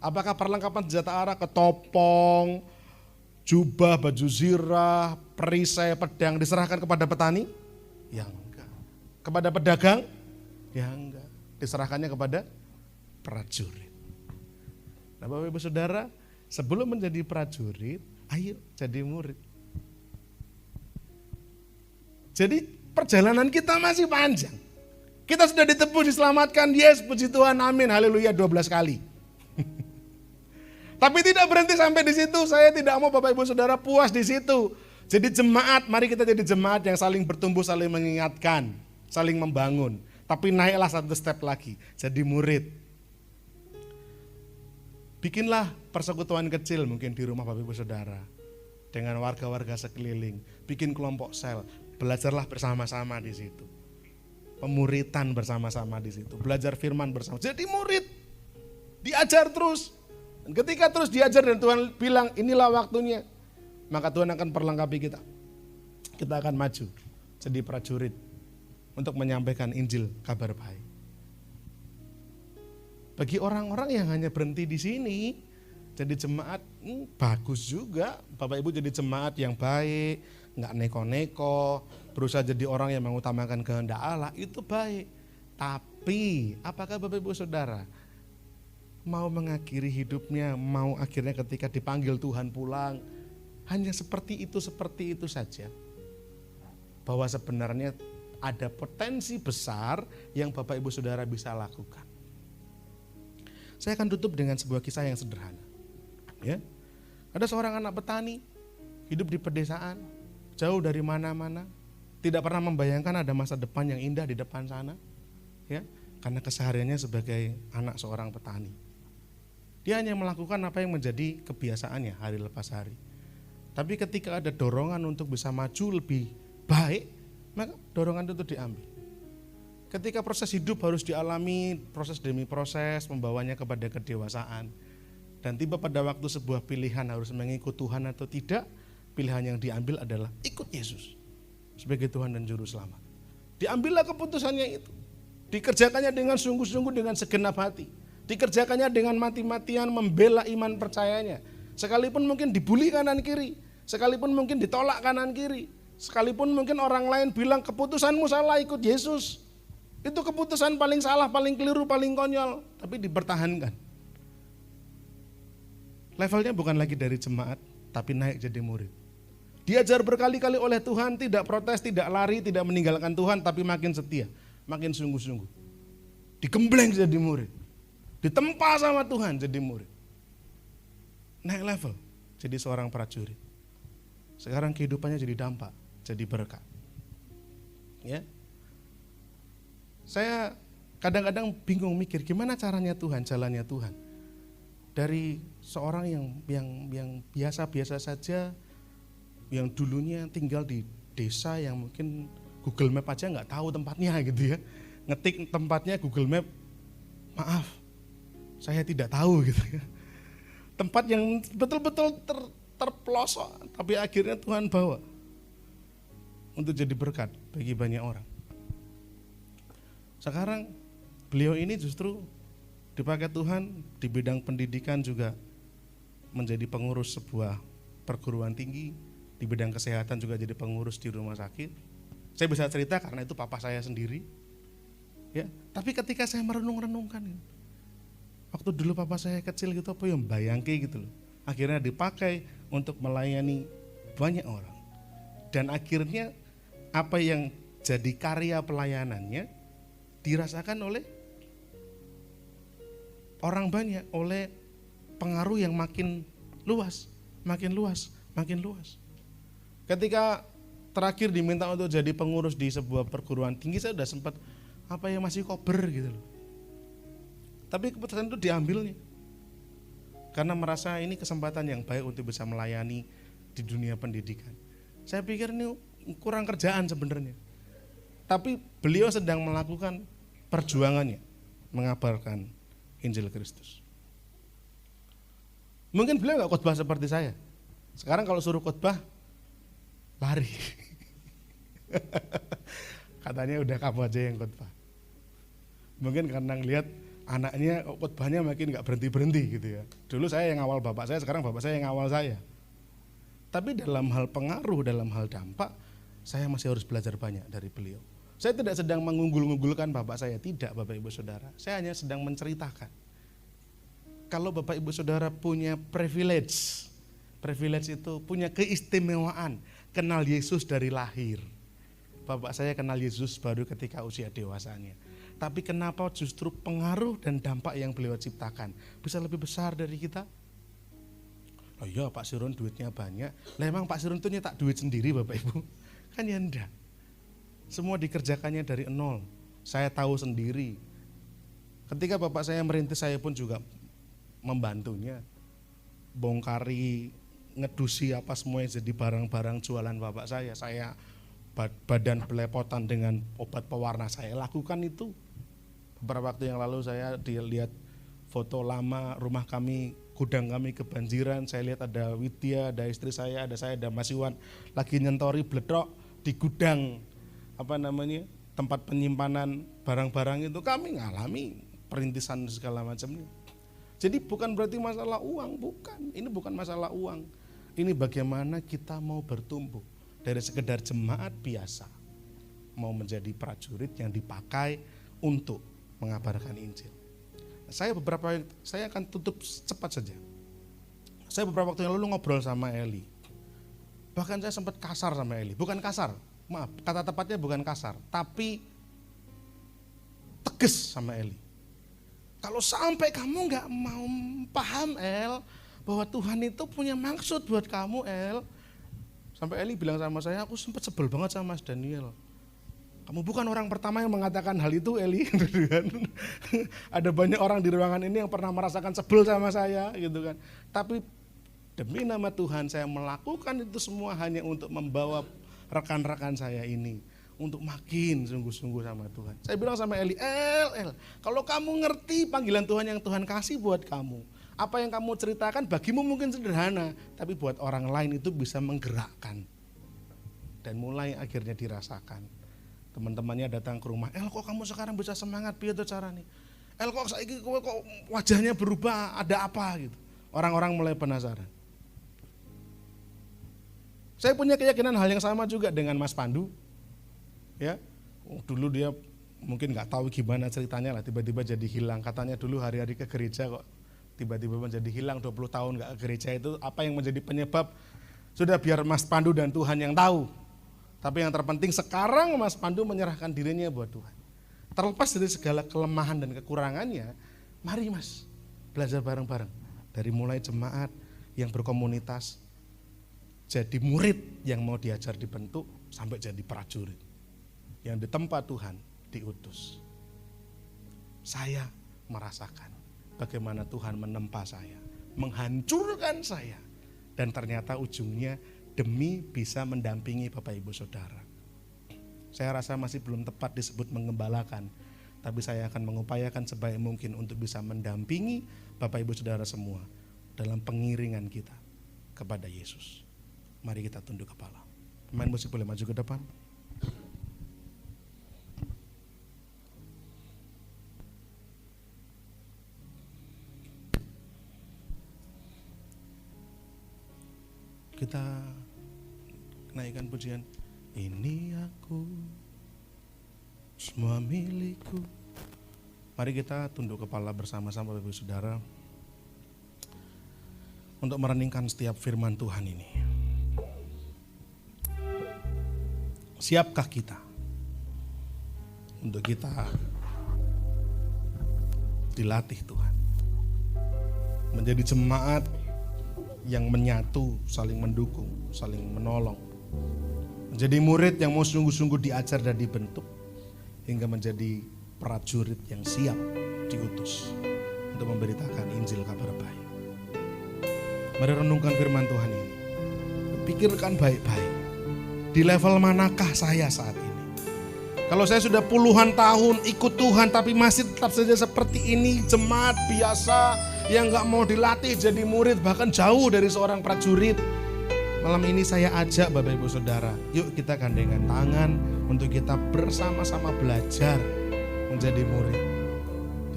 Apakah perlengkapan senjata Allah ketopong, jubah, baju zirah, perisai, pedang diserahkan kepada petani? Ya enggak. Kepada pedagang? Ya enggak. Diserahkannya kepada prajurit. Nah Bapak Ibu Saudara, sebelum menjadi prajurit, ayo jadi murid. Jadi perjalanan kita masih panjang. Kita sudah ditebus, diselamatkan, yes, puji Tuhan, amin, haleluya 12 kali. Tapi tidak berhenti sampai di situ. Saya tidak mau Bapak Ibu Saudara puas di situ. Jadi jemaat, mari kita jadi jemaat yang saling bertumbuh, saling mengingatkan, saling membangun. Tapi naiklah satu step lagi, jadi murid. Bikinlah persekutuan kecil mungkin di rumah Bapak Ibu Saudara. Dengan warga-warga sekeliling. Bikin kelompok sel. Belajarlah bersama-sama di situ. Pemuritan bersama-sama di situ. Belajar firman bersama. Jadi murid. Diajar terus. Dan ketika terus diajar dan Tuhan bilang inilah waktunya. Maka Tuhan akan perlengkapi kita. Kita akan maju. Jadi prajurit. Untuk menyampaikan Injil kabar baik. Bagi orang-orang yang hanya berhenti di sini. Jadi jemaat bagus juga. Bapak Ibu jadi jemaat yang baik. Nggak neko-neko. Berusaha jadi orang yang mengutamakan kehendak Allah, itu baik. Tapi apakah Bapak Ibu Saudara mau mengakhiri hidupnya, mau akhirnya ketika dipanggil Tuhan pulang hanya seperti itu saja? Bahwa sebenarnya ada potensi besar yang Bapak Ibu Saudara bisa lakukan. Saya akan tutup dengan sebuah kisah yang sederhana. Ya, ada seorang anak petani hidup di pedesaan, jauh dari mana-mana. Tidak pernah membayangkan ada masa depan yang indah di depan sana, ya, karena kesehariannya sebagai anak seorang petani. Dia hanya melakukan apa yang menjadi kebiasaannya hari lepas hari. Tapi ketika ada dorongan untuk bisa maju lebih baik, maka dorongan itu diambil. Ketika proses hidup harus dialami, proses demi proses, membawanya kepada kedewasaan. Dan tiba pada waktu sebuah pilihan harus mengikut Tuhan atau tidak, pilihan yang diambil adalah ikut Yesus sebagai Tuhan dan Juru Selamat. Diambillah keputusannya itu. Dikerjakannya dengan sungguh-sungguh, dengan segenap hati. Dikerjakannya dengan mati-matian membela iman percayanya. Sekalipun mungkin dibully kanan kiri. Sekalipun mungkin ditolak kanan kiri. Sekalipun mungkin orang lain bilang keputusanmu salah, ikut Yesus. Itu keputusan paling salah, paling keliru, paling konyol. Tapi dipertahankan. Levelnya bukan lagi dari jemaat, tapi naik jadi murid. Diajar berkali-kali oleh Tuhan, tidak protes, tidak lari, tidak meninggalkan Tuhan, tapi makin setia, makin sungguh-sungguh. Digembleng jadi murid. Ditempa sama Tuhan jadi murid. Naik level, jadi seorang prajurit. Sekarang kehidupannya jadi dampak, jadi berkat. Ya. Saya kadang-kadang bingung mikir gimana caranya Tuhan, jalannya Tuhan. Dari seorang yang biasa-biasa saja, yang dulunya tinggal di desa yang mungkin Google Map aja nggak tahu tempatnya gitu ya. Ngetik tempatnya Google Map, maaf, saya tidak tahu gitu ya. Tempat yang betul-betul terpelosok, tapi akhirnya Tuhan bawa untuk jadi berkat bagi banyak orang. Sekarang beliau ini justru dipakai Tuhan di bidang pendidikan juga menjadi pengurus sebuah perguruan tinggi. Di bidang kesehatan juga jadi pengurus di rumah sakit. Saya bisa cerita karena itu papa saya sendiri. Ya, tapi ketika saya merenung-renungkan, waktu dulu papa saya kecil gitu, apa yang bayangke gitu loh. Akhirnya dipakai untuk melayani banyak orang. Dan akhirnya apa yang jadi karya pelayanannya dirasakan oleh orang banyak, oleh pengaruh yang makin luas, makin luas, makin luas. Ketika terakhir diminta untuk jadi pengurus di sebuah perguruan tinggi, saya sudah sempat apa yang masih kober gitu loh. Tapi keputusan itu diambilnya. Karena merasa ini kesempatan yang baik untuk bisa melayani di dunia pendidikan. Saya pikir ini kurang kerjaan sebenarnya. Tapi beliau sedang melakukan perjuangannya, mengabarkan Injil Kristus. Mungkin beliau enggak khotbah seperti saya. Sekarang kalau suruh khotbah lari. Katanya udah kamu aja yang khotbah. Mungkin karena ngelihat anaknya khotbahnya makin gak berhenti-berhenti gitu ya. Dulu saya yang awal bapak saya, sekarang bapak saya yang awal saya. Tapi dalam hal pengaruh, dalam hal dampak, saya masih harus belajar banyak dari beliau. Saya tidak sedang mengunggul-unggulkan bapak saya, tidak Bapak Ibu Saudara. Saya hanya sedang menceritakan. Kalau Bapak Ibu Saudara punya privilege itu punya keistimewaan, kenal Yesus dari lahir. bapak saya kenal Yesus baru ketika usia dewasanya. Tapi kenapa justru pengaruh dan dampak yang beliau ciptakan bisa lebih besar dari kita? Oh iya, Pak Sirun duitnya banyak. Lah emang Pak Sirun itu nyetak duit sendiri Bapak Ibu? Kan ya enggak. Semua dikerjakannya dari nol. Saya tahu sendiri. Ketika bapak saya merintis, saya pun juga membantunya. Bongkari, ngedusi apa semuanya jadi barang-barang jualan bapak saya. Saya badan belepotan dengan obat pewarna, saya lakukan itu. Beberapa waktu yang lalu saya lihat foto lama rumah kami, gudang kami kebanjiran. Saya lihat ada Widya, ada istri saya, ada Mas Iwan lagi nyentori bledok di gudang tempat penyimpanan barang-barang itu. Kami ngalami perintisan segala macamnya. Jadi bukan berarti masalah uang, bukan. Ini bukan masalah uang. Ini bagaimana kita mau bertumbuh dari sekedar jemaat biasa mau menjadi prajurit yang dipakai untuk mengabarkan Injil. Saya akan tutup cepat saja. Saya beberapa waktu yang lalu ngobrol sama Eli. Bahkan saya sempat kasar sama Eli. Bukan kasar, maaf, kata tepatnya bukan kasar, tapi tegas sama Eli. Kalau sampai kamu gak mau paham El, bahwa Tuhan itu punya maksud buat kamu El. Sampai Eli bilang sama saya, aku sempat sebel banget sama Mas Daniel. Kamu bukan orang pertama yang mengatakan hal itu Eli. Ada banyak orang di ruangan ini yang pernah merasakan sebel sama saya gitu kan. Tapi demi nama Tuhan saya melakukan itu semua hanya untuk membawa rekan-rekan saya ini untuk makin sungguh-sungguh sama Tuhan. Saya bilang sama Eli, El, kalau kamu ngerti panggilan Tuhan yang Tuhan kasih buat kamu, apa yang kamu ceritakan bagimu mungkin sederhana, tapi buat orang lain itu bisa menggerakkan. Dan mulai akhirnya dirasakan. Teman-temannya datang ke rumah, kok kamu sekarang bisa semangat, piye tuh caranya? Kok saiki kowe kok wajahnya berubah, ada apa gitu. Orang-orang mulai penasaran. Saya punya keyakinan hal yang sama juga dengan Mas Pandu. Ya, dulu dia mungkin nggak tahu gimana ceritanya lah, tiba-tiba jadi hilang. Katanya dulu hari-hari ke gereja kok tiba-tiba menjadi hilang, 20 tahun nggak ke gereja. Itu apa yang menjadi penyebab? Sudah biar Mas Pandu dan Tuhan yang tahu. Tapi yang terpenting sekarang Mas Pandu menyerahkan dirinya buat Tuhan. Terlepas dari segala kelemahan dan kekurangannya, mari Mas belajar bareng-bareng. Dari mulai jemaat yang berkomunitas, jadi murid yang mau diajar dibentuk, sampai jadi prajurit yang di tempat Tuhan diutus. Saya merasakan bagaimana Tuhan menempa saya, menghancurkan saya, dan ternyata ujungnya demi bisa mendampingi Bapak Ibu Saudara. Saya rasa masih belum tepat disebut mengembalakan, tapi saya akan mengupayakan sebaik mungkin untuk bisa mendampingi Bapak Ibu Saudara semua dalam pengiringan kita kepada Yesus. Mari kita tunduk kepala. Pemain musik boleh maju ke depan. Kita naikkan pujian. Ini aku, semua milikku. Mari kita tunduk kepala bersama-sama Bapak Ibu Saudara untuk merenungkan setiap firman Tuhan ini. Siapkah kita untuk kita dilatih Tuhan menjadi jemaat yang menyatu, saling mendukung, saling menolong, menjadi murid yang mau sungguh-sungguh diajar dan dibentuk, hingga menjadi prajurit yang siap diutus untuk memberitakan Injil kabar baik. Mari renungkan firman Tuhan ini, pikirkan baik-baik, di level manakah saya saat ini? Kalau saya sudah puluhan tahun ikut Tuhan tapi masih tetap saja seperti ini, jemaat biasa yang gak mau dilatih jadi murid, bahkan jauh dari seorang prajurit. Malam ini saya ajak Bapak Ibu Saudara, yuk kita gandengan tangan untuk kita bersama-sama belajar menjadi murid,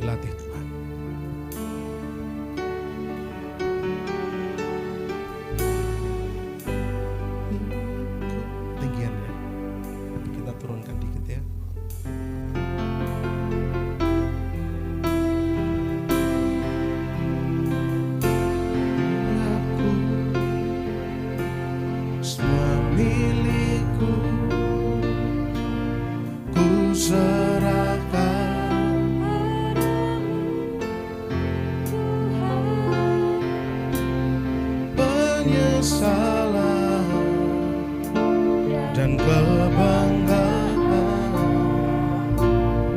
dilatih Tuhan. Tinggian ya, kita turunkan dikit ya. ku serahkan. Penyesalan dan kebanggaan,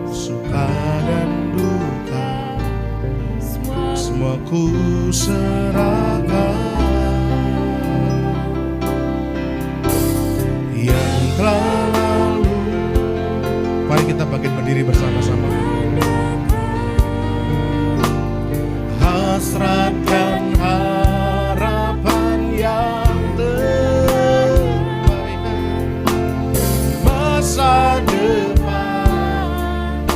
suka dan duka, semua ku serahkan. Yang telah lalu, mari kita bangkit berdiri bersama-sama. Hasrat dan harapan yang terbaik, masa depan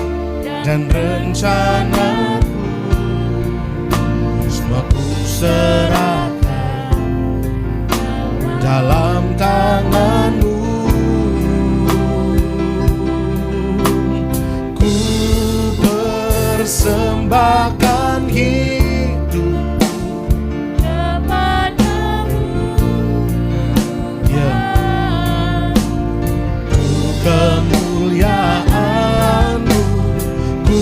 dan rencanaku, semua ku serahkan dalam tanganmu. Ku persembahkan hidup kepadamu, ya, untuk kemuliaan-Mu. Ku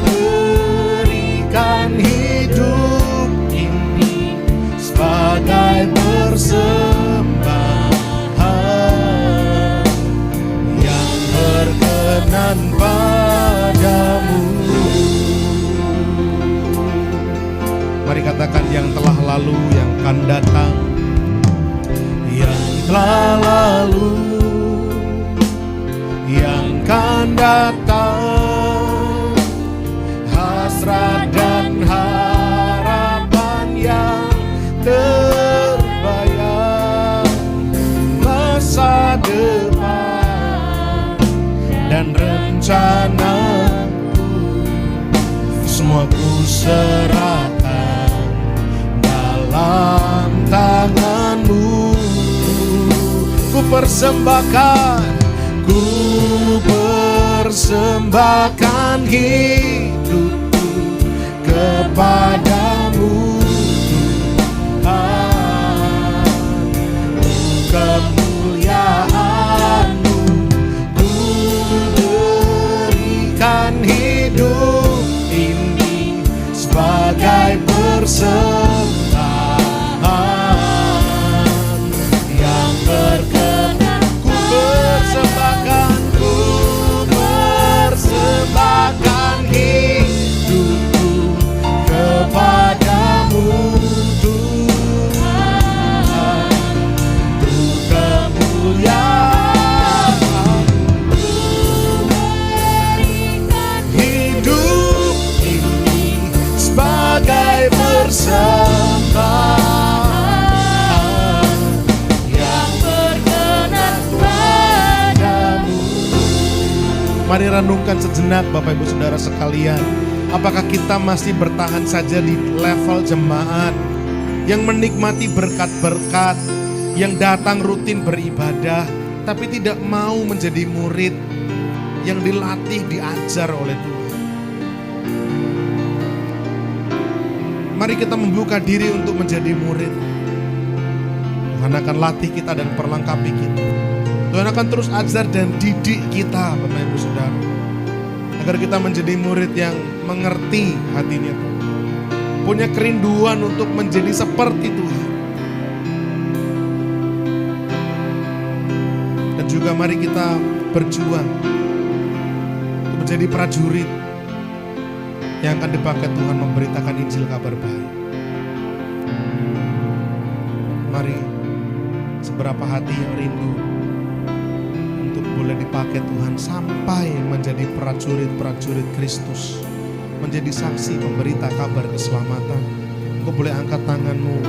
berikan hidup ini sebagai persembahan yang berkenan padamu. Mari katakan yang telah lalu, yang akan datang. Yang telah lalu, yang akan datang. Hasrat dan harapan yang terbayang, masa depan dan rencanaku, semua ku serahkan dalam tanganmu. Ku persembahkan hidupku kepadamu, Tuhan, untuk kemuliaan-Mu. Ku berikan hidup ini sebagai persembahan yang berkenan. Ku persembahkan hidupku kepadamu, Tuhan, untuk kemuliaan. Hidup ini sebagai persembahan yang berkenan padamu. Mari renungkan sejenak Bapak Ibu Saudara sekalian. Apakah kita masih bertahan saja di level jemaat yang menikmati berkat-berkat, yang datang rutin beribadah, tapi tidak mau menjadi murid yang dilatih, diajar oleh Tuhan? Mari kita membuka diri untuk menjadi murid. Tuhan akan latih kita dan perlengkapi kita. Tuhan akan terus ajar dan didik kita, Bapak Ibu Saudara, agar kita menjadi murid yang mengerti hatinya Tuhan, punya kerinduan untuk menjadi seperti Tuhan. Dan juga mari kita berjuang untuk menjadi prajurit yang akan dipakai Tuhan memberitakan Injil kabar baik. Mari, seberapa hati yang rindu untuk boleh dipakai Tuhan sampai menjadi prajurit-prajurit Kristus, menjadi saksi pemberita kabar keselamatan. Engkau boleh angkat tanganmu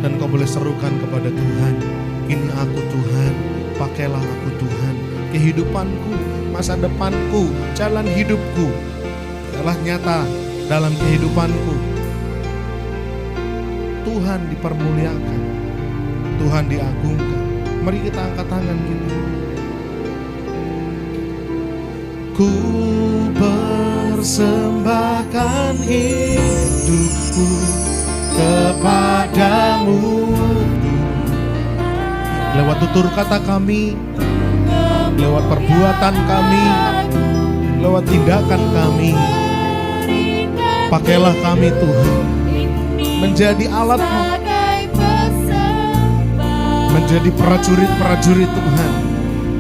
dan engkau boleh serukan kepada Tuhan, ini aku Tuhan, pakailah aku Tuhan. Kehidupanku, masa depanku, jalan hidupku telah nyata dalam kehidupanku. Tuhan dipermuliakan, Tuhan diagungkan. Mari kita angkat tangan kita. Ku persembahkan hidupku kepadamu. Lewat tutur kata kami, lewat perbuatan kami, lewat tindakan kami. Pakailah kami Tuhan, menjadi alat-Mu, menjadi prajurit-prajurit Tuhan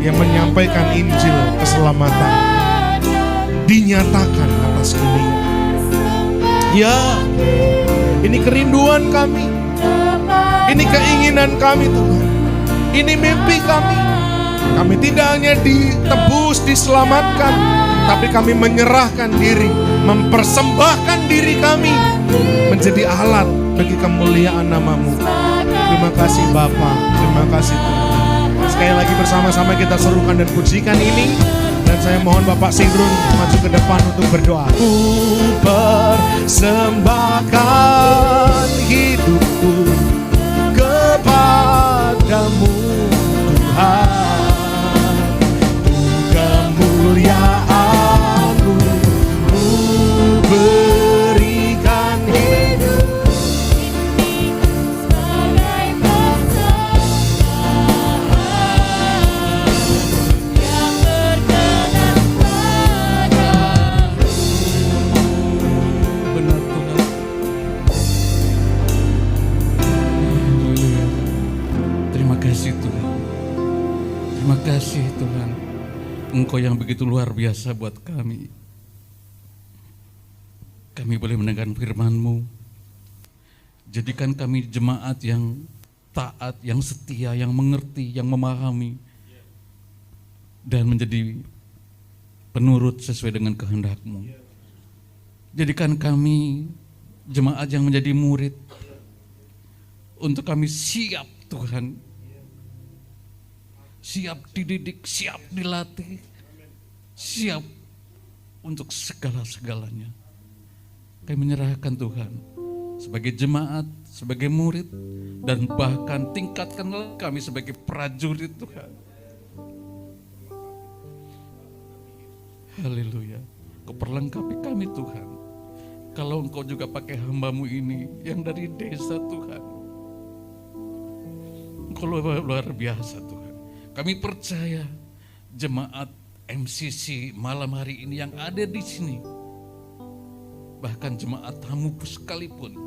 yang menyampaikan Injil keselamatan dinyatakan atas dunia. Ya, ini kerinduan kami, ini keinginan kami Tuhan, ini mimpi kami. Kami tidak hanya ditebus, diselamatkan, tapi kami menyerahkan diri, mempersembahkan diri kami menjadi alat bagi kemuliaan nama-Mu. Terima kasih Bapa, terima kasih Tuhan. Sekali lagi bersama-sama kita serukan dan pujikan ini. Dan saya mohon Bapak sinkron maju ke depan untuk berdoa. Ku persembahkan hidupku kepadamu Tuhan, kemuliaan-Mu ku berikan hidup sebagai persembahan yang berkenan padamu. Benar Tuhan. Terima kasih Tuhan. Terima kasih Tuhan. Engkau yang begitu luar biasa buat kami. Kami boleh mendengar firman-Mu. Jadikan kami jemaat yang taat, yang setia, yang mengerti, yang memahami. Dan menjadi penurut sesuai dengan kehendak-Mu. Jadikan kami jemaat yang menjadi murid. Untuk kami siap Tuhan. Siap dididik, siap dilatih, siap untuk segala-segalanya. Kami menyerahkan Tuhan sebagai jemaat, sebagai murid, dan bahkan tingkatkanlah kami sebagai prajurit Tuhan. Haleluya. Kau perlengkapi kami Tuhan. Kalau Engkau juga pakai hamba-Mu ini yang dari desa Tuhan, Engkau luar biasa Tuhan. Kami percaya jemaat MCC malam hari ini yang ada di sini, bahkan jemaat tamu sekalipun,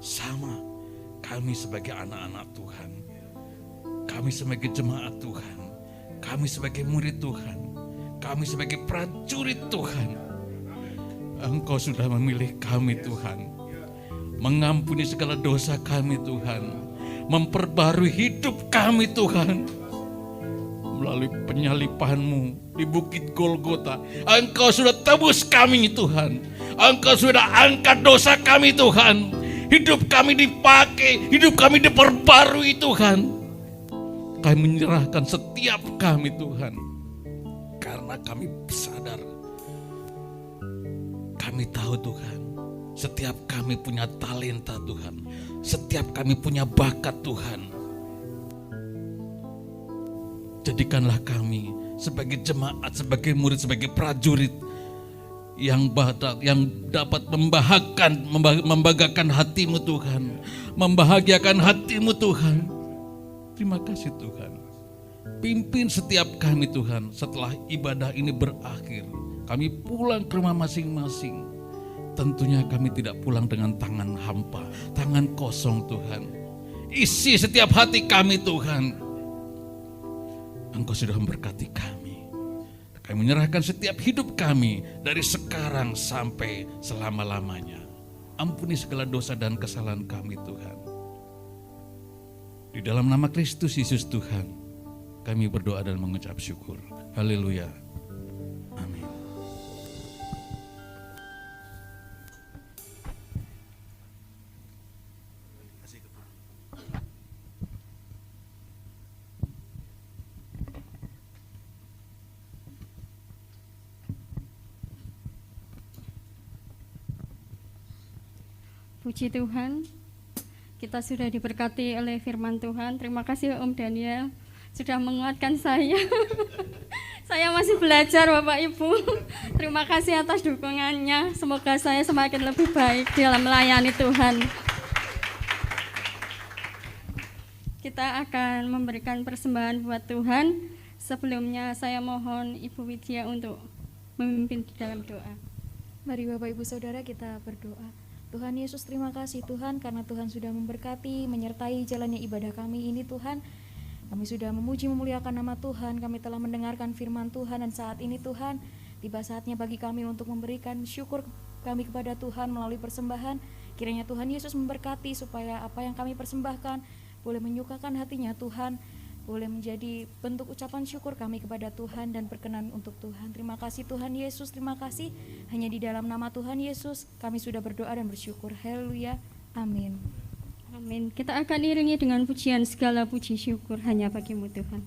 sama kami sebagai anak-anak Tuhan, kami sebagai jemaat Tuhan, kami sebagai murid Tuhan, kami sebagai prajurit Tuhan. Engkau sudah memilih kami Tuhan, mengampuni segala dosa kami Tuhan, memperbarui hidup kami Tuhan. Melalui penyalipan-Mu di Bukit Golgota, Engkau sudah tebus kami Tuhan. Engkau sudah angkat dosa kami Tuhan. Hidup kami dipakai, hidup kami diperbarui Tuhan. Kami menyerahkan setiap kami Tuhan. Karena kami sadar, kami tahu Tuhan, setiap kami punya talenta Tuhan. Setiap kami punya bakat Tuhan. Jadikanlah kami sebagai jemaat, sebagai murid, sebagai prajurit yang dapat membanggakan hati-Mu Tuhan, membahagiakan hati-Mu Tuhan. Terima kasih Tuhan. Pimpin setiap kami Tuhan. Setelah ibadah ini berakhir, kami pulang ke rumah masing-masing. Tentunya kami tidak pulang dengan tangan hampa, tangan kosong Tuhan. Isi setiap hati kami Tuhan. Engkau sudah memberkati kami. Kami menyerahkan setiap hidup kami dari sekarang sampai selama-lamanya. Ampuni segala dosa dan kesalahan kami Tuhan. Di dalam nama Kristus Yesus Tuhan, kami berdoa dan mengucap syukur. Haleluya. Amin. Puji Tuhan, kita sudah diberkati oleh firman Tuhan. Terima kasih Om Daniel sudah menguatkan saya. Saya masih belajar Bapak Ibu. Terima kasih atas dukungannya. Semoga saya semakin lebih baik dalam melayani Tuhan. Kita akan memberikan persembahan buat Tuhan. Sebelumnya saya mohon Ibu Widya untuk memimpin di dalam doa. Mari Bapak Ibu Saudara kita berdoa. Tuhan Yesus, terima kasih Tuhan karena Tuhan sudah memberkati, menyertai jalannya ibadah kami ini Tuhan. Kami sudah memuji memuliakan nama Tuhan, kami telah mendengarkan firman Tuhan, dan saat ini Tuhan, tiba saatnya bagi kami untuk memberikan syukur kami kepada Tuhan melalui persembahan. Kiranya Tuhan Yesus memberkati supaya apa yang kami persembahkan boleh menyukakan hatinya Tuhan, boleh menjadi bentuk ucapan syukur kami kepada Tuhan dan berkenan untuk Tuhan. Terima kasih Tuhan Yesus, terima kasih. Hanya di dalam nama Tuhan Yesus kami sudah berdoa dan bersyukur. Haleluya, amin. Amin. Kita akan iringi dengan pujian segala puji syukur hanya bagimu Tuhan.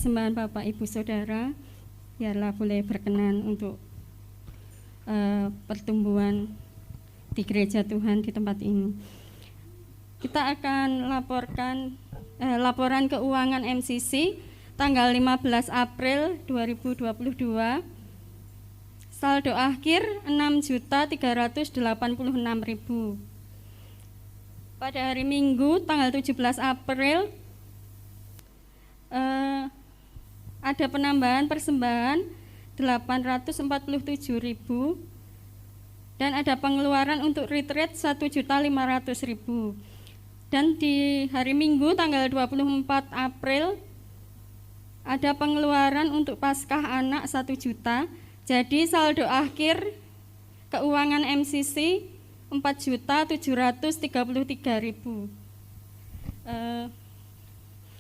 Persembahan Bapak Ibu Saudara, biarlah boleh berkenan untuk pertumbuhan di gereja Tuhan di tempat ini. Kita akan laporan keuangan MCC tanggal 15 April 2022. Saldo akhir 6.386.000. Pada hari Minggu tanggal 17 April ada penambahan persembahan 847.000 dan ada pengeluaran untuk retreat 1.500.000. Dan di hari Minggu tanggal 24 April ada pengeluaran untuk Paskah anak 1 juta. Jadi saldo akhir keuangan MCC 4.733.000.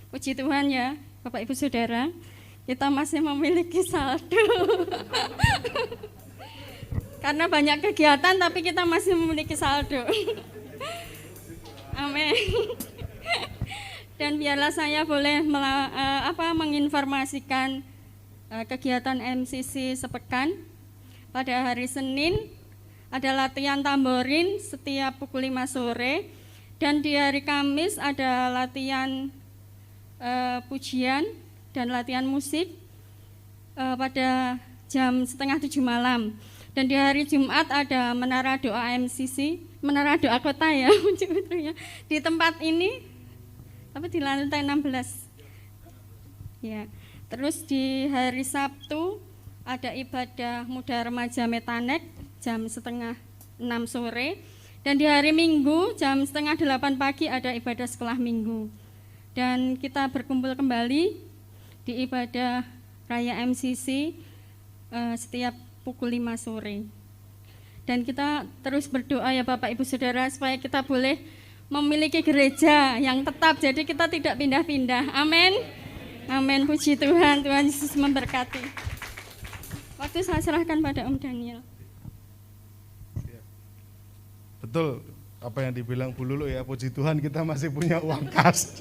Puji Tuhan ya Bapak Ibu Saudara, kita masih memiliki saldo. Karena banyak kegiatan tapi kita masih memiliki saldo. Amin. Dan biarlah saya boleh menginformasikan kegiatan MCC sepekan. Pada hari Senin ada latihan tamborin setiap pukul 5 sore, dan di hari Kamis ada latihan pujian dan latihan musik pada jam 6:30 malam. Dan di hari Jumat ada menara doa MCC, menara doa kota ya, di tempat ini, tapi di lantai 16. Ya. Terus di hari Sabtu ada ibadah muda remaja Metanek jam 5:30 sore, dan di hari Minggu jam 7:30 pagi ada ibadah sekolah minggu. Dan kita berkumpul kembali di ibadah Raya MCC setiap pukul 5 sore. Dan kita terus berdoa ya Bapak Ibu Saudara supaya kita boleh memiliki gereja yang tetap, jadi kita tidak pindah-pindah. Amin. Amin. Puji Tuhan, Tuhan Yesus memberkati. Waktu saya serahkan pada Om Daniel. Betul apa yang dibilang Bu Lulu ya, puji Tuhan kita masih punya uang kas.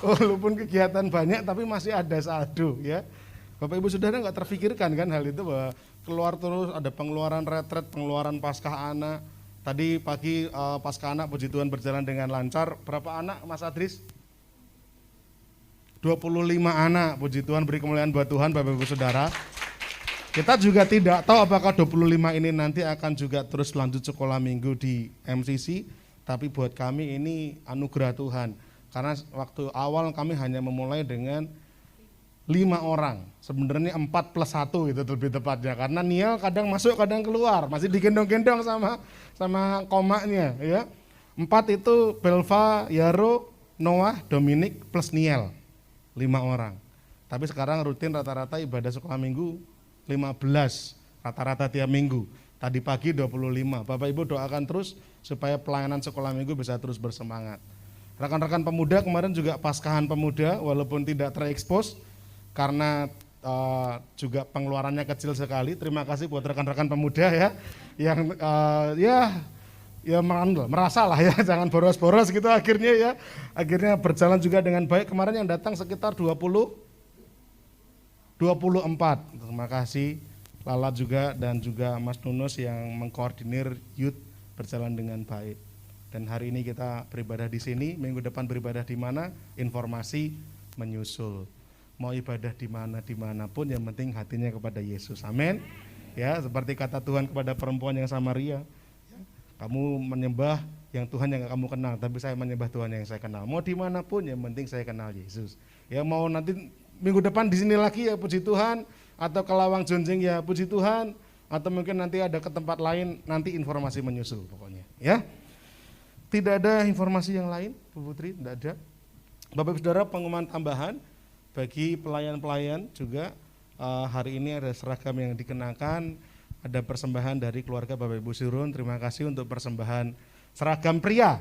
Walaupun kegiatan banyak tapi masih ada saldo ya. Bapak Ibu Saudara nggak terfikirkan kan hal itu, bahwa keluar terus ada pengeluaran retret, pengeluaran Paskah anak. Tadi pagi Paskah anak puji Tuhan berjalan dengan lancar. Berapa anak Mas Adris? 25 anak, puji Tuhan, beri kemuliaan buat Tuhan Bapak Ibu Saudara. Kita juga tidak tahu apakah 25 ini nanti akan juga terus lanjut sekolah minggu di MCC, tapi buat kami ini anugerah Tuhan. Karena waktu awal kami hanya memulai dengan 5 orang, sebenarnya 4 plus 1 itu lebih tepatnya, karena Niel kadang masuk kadang keluar, masih digendong-gendong sama komaknya ya. 4 itu Belva, Yaro, Noah, Dominic plus Niel, 5 orang. Tapi sekarang rutin rata-rata ibadah sekolah minggu 15 rata-rata tiap minggu. Tadi pagi 25. Bapak Ibu doakan terus supaya pelayanan sekolah minggu bisa terus bersemangat. Rekan-rekan pemuda kemarin juga Paskahan pemuda, walaupun tidak terekspos karena juga pengeluarannya kecil sekali. Terima kasih buat rekan-rekan pemuda ya yang merasa lah ya, jangan boros-boros gitu akhirnya berjalan juga dengan baik. Kemarin yang datang sekitar 24. Terima kasih Lala juga dan juga Mas Nunus yang mengkoordinir youth berjalan dengan baik. Dan hari ini kita beribadah di sini, minggu depan beribadah di mana? Informasi menyusul. Mau ibadah di mana dimanapun, yang penting hatinya kepada Yesus. Amin. Ya, seperti kata Tuhan kepada perempuan yang Samaria, kamu menyembah yang Tuhan yang gak kamu kenal, tapi saya menyembah Tuhan yang saya kenal. Mau dimanapun, yang penting saya kenal Yesus. Ya, mau nanti minggu depan di sini lagi ya puji Tuhan, atau ke Lawang Jonjing ya puji Tuhan, atau mungkin nanti ada ke tempat lain, nanti informasi menyusul pokoknya. Ya, tidak ada informasi yang lain, Bu Putri, tidak ada. Bapak Ibu Saudara, pengumuman tambahan bagi pelayan-pelayan juga hari ini ada seragam yang dikenakan, ada persembahan dari keluarga Bapak Ibu Sirun. Terima kasih untuk persembahan seragam pria.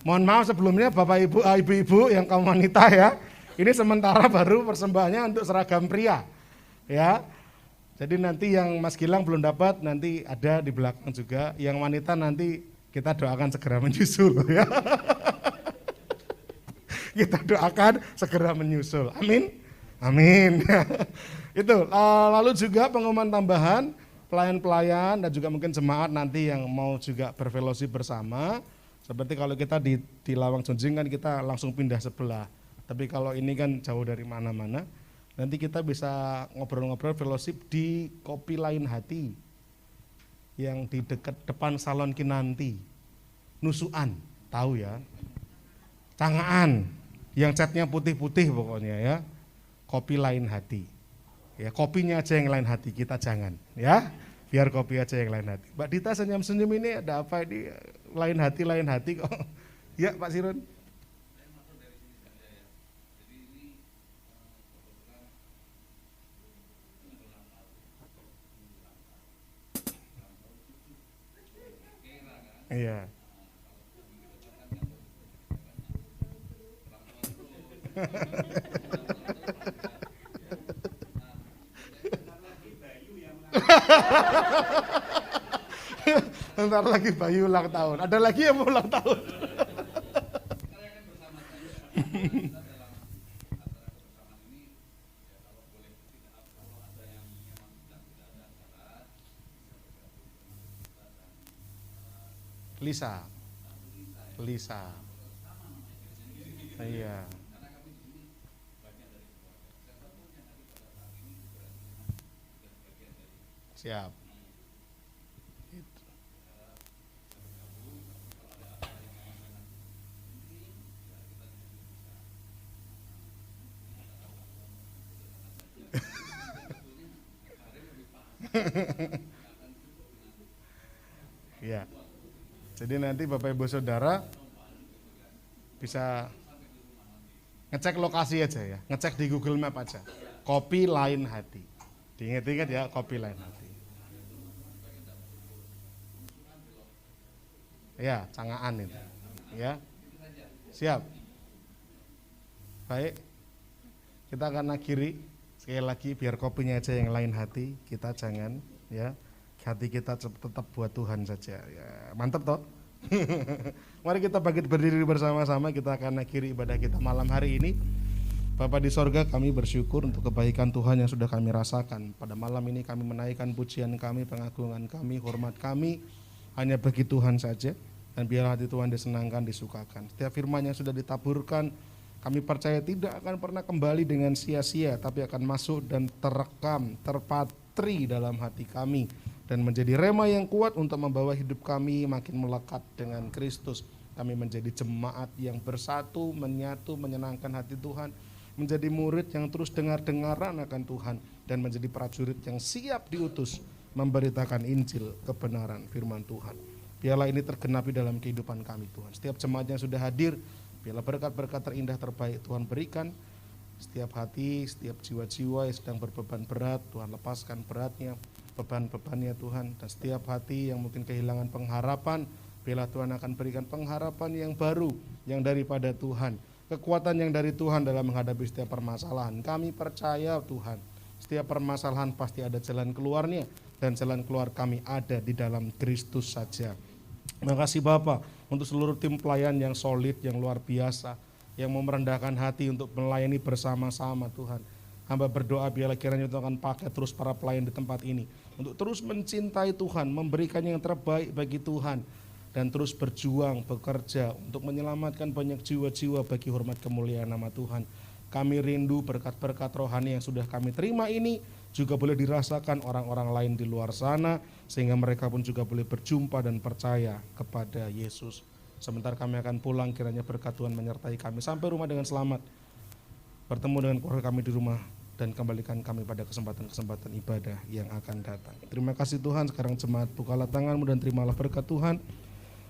Mohon maaf sebelumnya Bapak Ibu, ibu-ibu yang kaum wanita ya. Ini sementara baru persembahannya untuk seragam pria. Ya. Jadi nanti yang Mas Gilang belum dapat, nanti ada di belakang juga. Yang wanita nanti kita doakan segera menyusul ya. Kita doakan segera menyusul. Amin. Amin. Itu. Lalu juga pengumuman tambahan pelayan-pelayan dan juga mungkin jemaat nanti yang mau juga berfellowship bersama. Seperti kalau kita di Lawang Jonjing kan kita langsung pindah sebelah. Tapi kalau ini kan jauh dari mana-mana. Nanti kita bisa ngobrol-ngobrol fellowship di Kopi Lain Hati yang di dekat depan Salon Kinanti. Nusuan, tahu ya? Cangaan. Yang catnya putih-putih pokoknya ya, Kopi Lain Hati. Ya, kopinya aja yang lain hati, kita jangan ya, biar kopi aja yang lain hati. Mbak Dita senyum-senyum ini ada apa ini, lain hati kok. Ya Pak Sirun. Iya. Bentar lagi Bayu ulang tahun. Ada lagi yang mau ulang tahun. Lisa. Iya. Siap. Ya. Jadi nanti Bapak Ibu Saudara bisa ngecek lokasi aja ya, ngecek di Google Map aja. Kopi Lain Hati. Diingat-ingat ya, Kopi Lain Hati. Ya, Cangaan itu. Ya. Siap. Baik. Kita akan akhiri sekali lagi, biar kopinya aja yang lain hati, kita jangan ya. Hati kita tetap buat Tuhan saja ya. Mantap toh? Mari kita bangkit berdiri bersama-sama, kita akan akhiri ibadah kita malam hari ini. Bapa di sorga, kami bersyukur untuk kebaikan Tuhan yang sudah kami rasakan. Pada malam ini kami menaikkan pujian kami, pengagungan kami, hormat kami hanya bagi Tuhan saja. Dan biarlah hati Tuhan disenangkan, disukakan. Setiap firman yang sudah ditaburkan, kami percaya tidak akan pernah kembali dengan sia-sia, tapi akan masuk dan terekam, terpatri dalam hati kami, dan menjadi rema yang kuat untuk membawa hidup kami makin melekat dengan Kristus. Kami menjadi jemaat yang bersatu, menyatu, menyenangkan hati Tuhan, menjadi murid yang terus dengar-dengaran akan Tuhan, dan menjadi prajurit yang siap diutus memberitakan Injil kebenaran firman Tuhan. Biarlah ini tergenapi dalam kehidupan kami Tuhan. Setiap jemaat yang sudah hadir, biarlah berkat-berkat terindah terbaik Tuhan berikan. Setiap hati, setiap jiwa-jiwa yang sedang berbeban berat, Tuhan lepaskan beratnya, beban-bebannya Tuhan. Dan setiap hati yang mungkin kehilangan pengharapan, biarlah Tuhan akan berikan pengharapan yang baru, yang daripada Tuhan. Kekuatan yang dari Tuhan dalam menghadapi setiap permasalahan. Kami percaya Tuhan, setiap permasalahan pasti ada jalan keluarnya, dan jalan keluar kami ada di dalam Kristus saja. Terima kasih Bapak untuk seluruh tim pelayan yang solid, yang luar biasa, yang mau merendahkan hati untuk melayani bersama-sama Tuhan. Hamba berdoa biarlah kiranya Tuhan akan pakai terus para pelayan di tempat ini untuk terus mencintai Tuhan, memberikan yang terbaik bagi Tuhan, dan terus berjuang, bekerja untuk menyelamatkan banyak jiwa-jiwa bagi hormat kemuliaan nama Tuhan. Kami rindu berkat-berkat rohani yang sudah kami terima ini juga boleh dirasakan orang-orang lain di luar sana, sehingga mereka pun juga boleh berjumpa dan percaya kepada Yesus. Sebentar kami akan pulang, kiranya berkat Tuhan menyertai kami sampai rumah dengan selamat, bertemu dengan keluarga kami di rumah, dan kembalikan kami pada kesempatan-kesempatan ibadah yang akan datang. Terima kasih Tuhan. Sekarang jemaat bukalah tanganmu dan terimalah berkat Tuhan.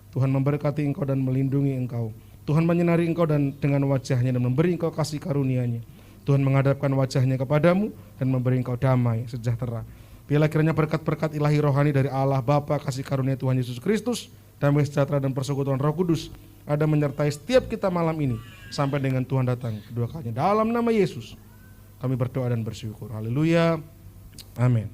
Tuhan memberkati engkau dan melindungi engkau. Tuhan menyinari engkau dan dengan wajahnya dan memberi engkau kasih karunia-Nya. Tuhan menghadapkan wajahnya kepadamu dan memberi engkau damai sejahtera. Biarlah kiranya berkat-berkat ilahi rohani dari Allah Bapa, kasih karunia Tuhan Yesus Kristus, damai sejahtera dan persekutuan Roh Kudus ada menyertai setiap kita malam ini sampai dengan Tuhan datang kedua kalinya. Dalam nama Yesus kami berdoa dan bersyukur. Haleluya. Amin.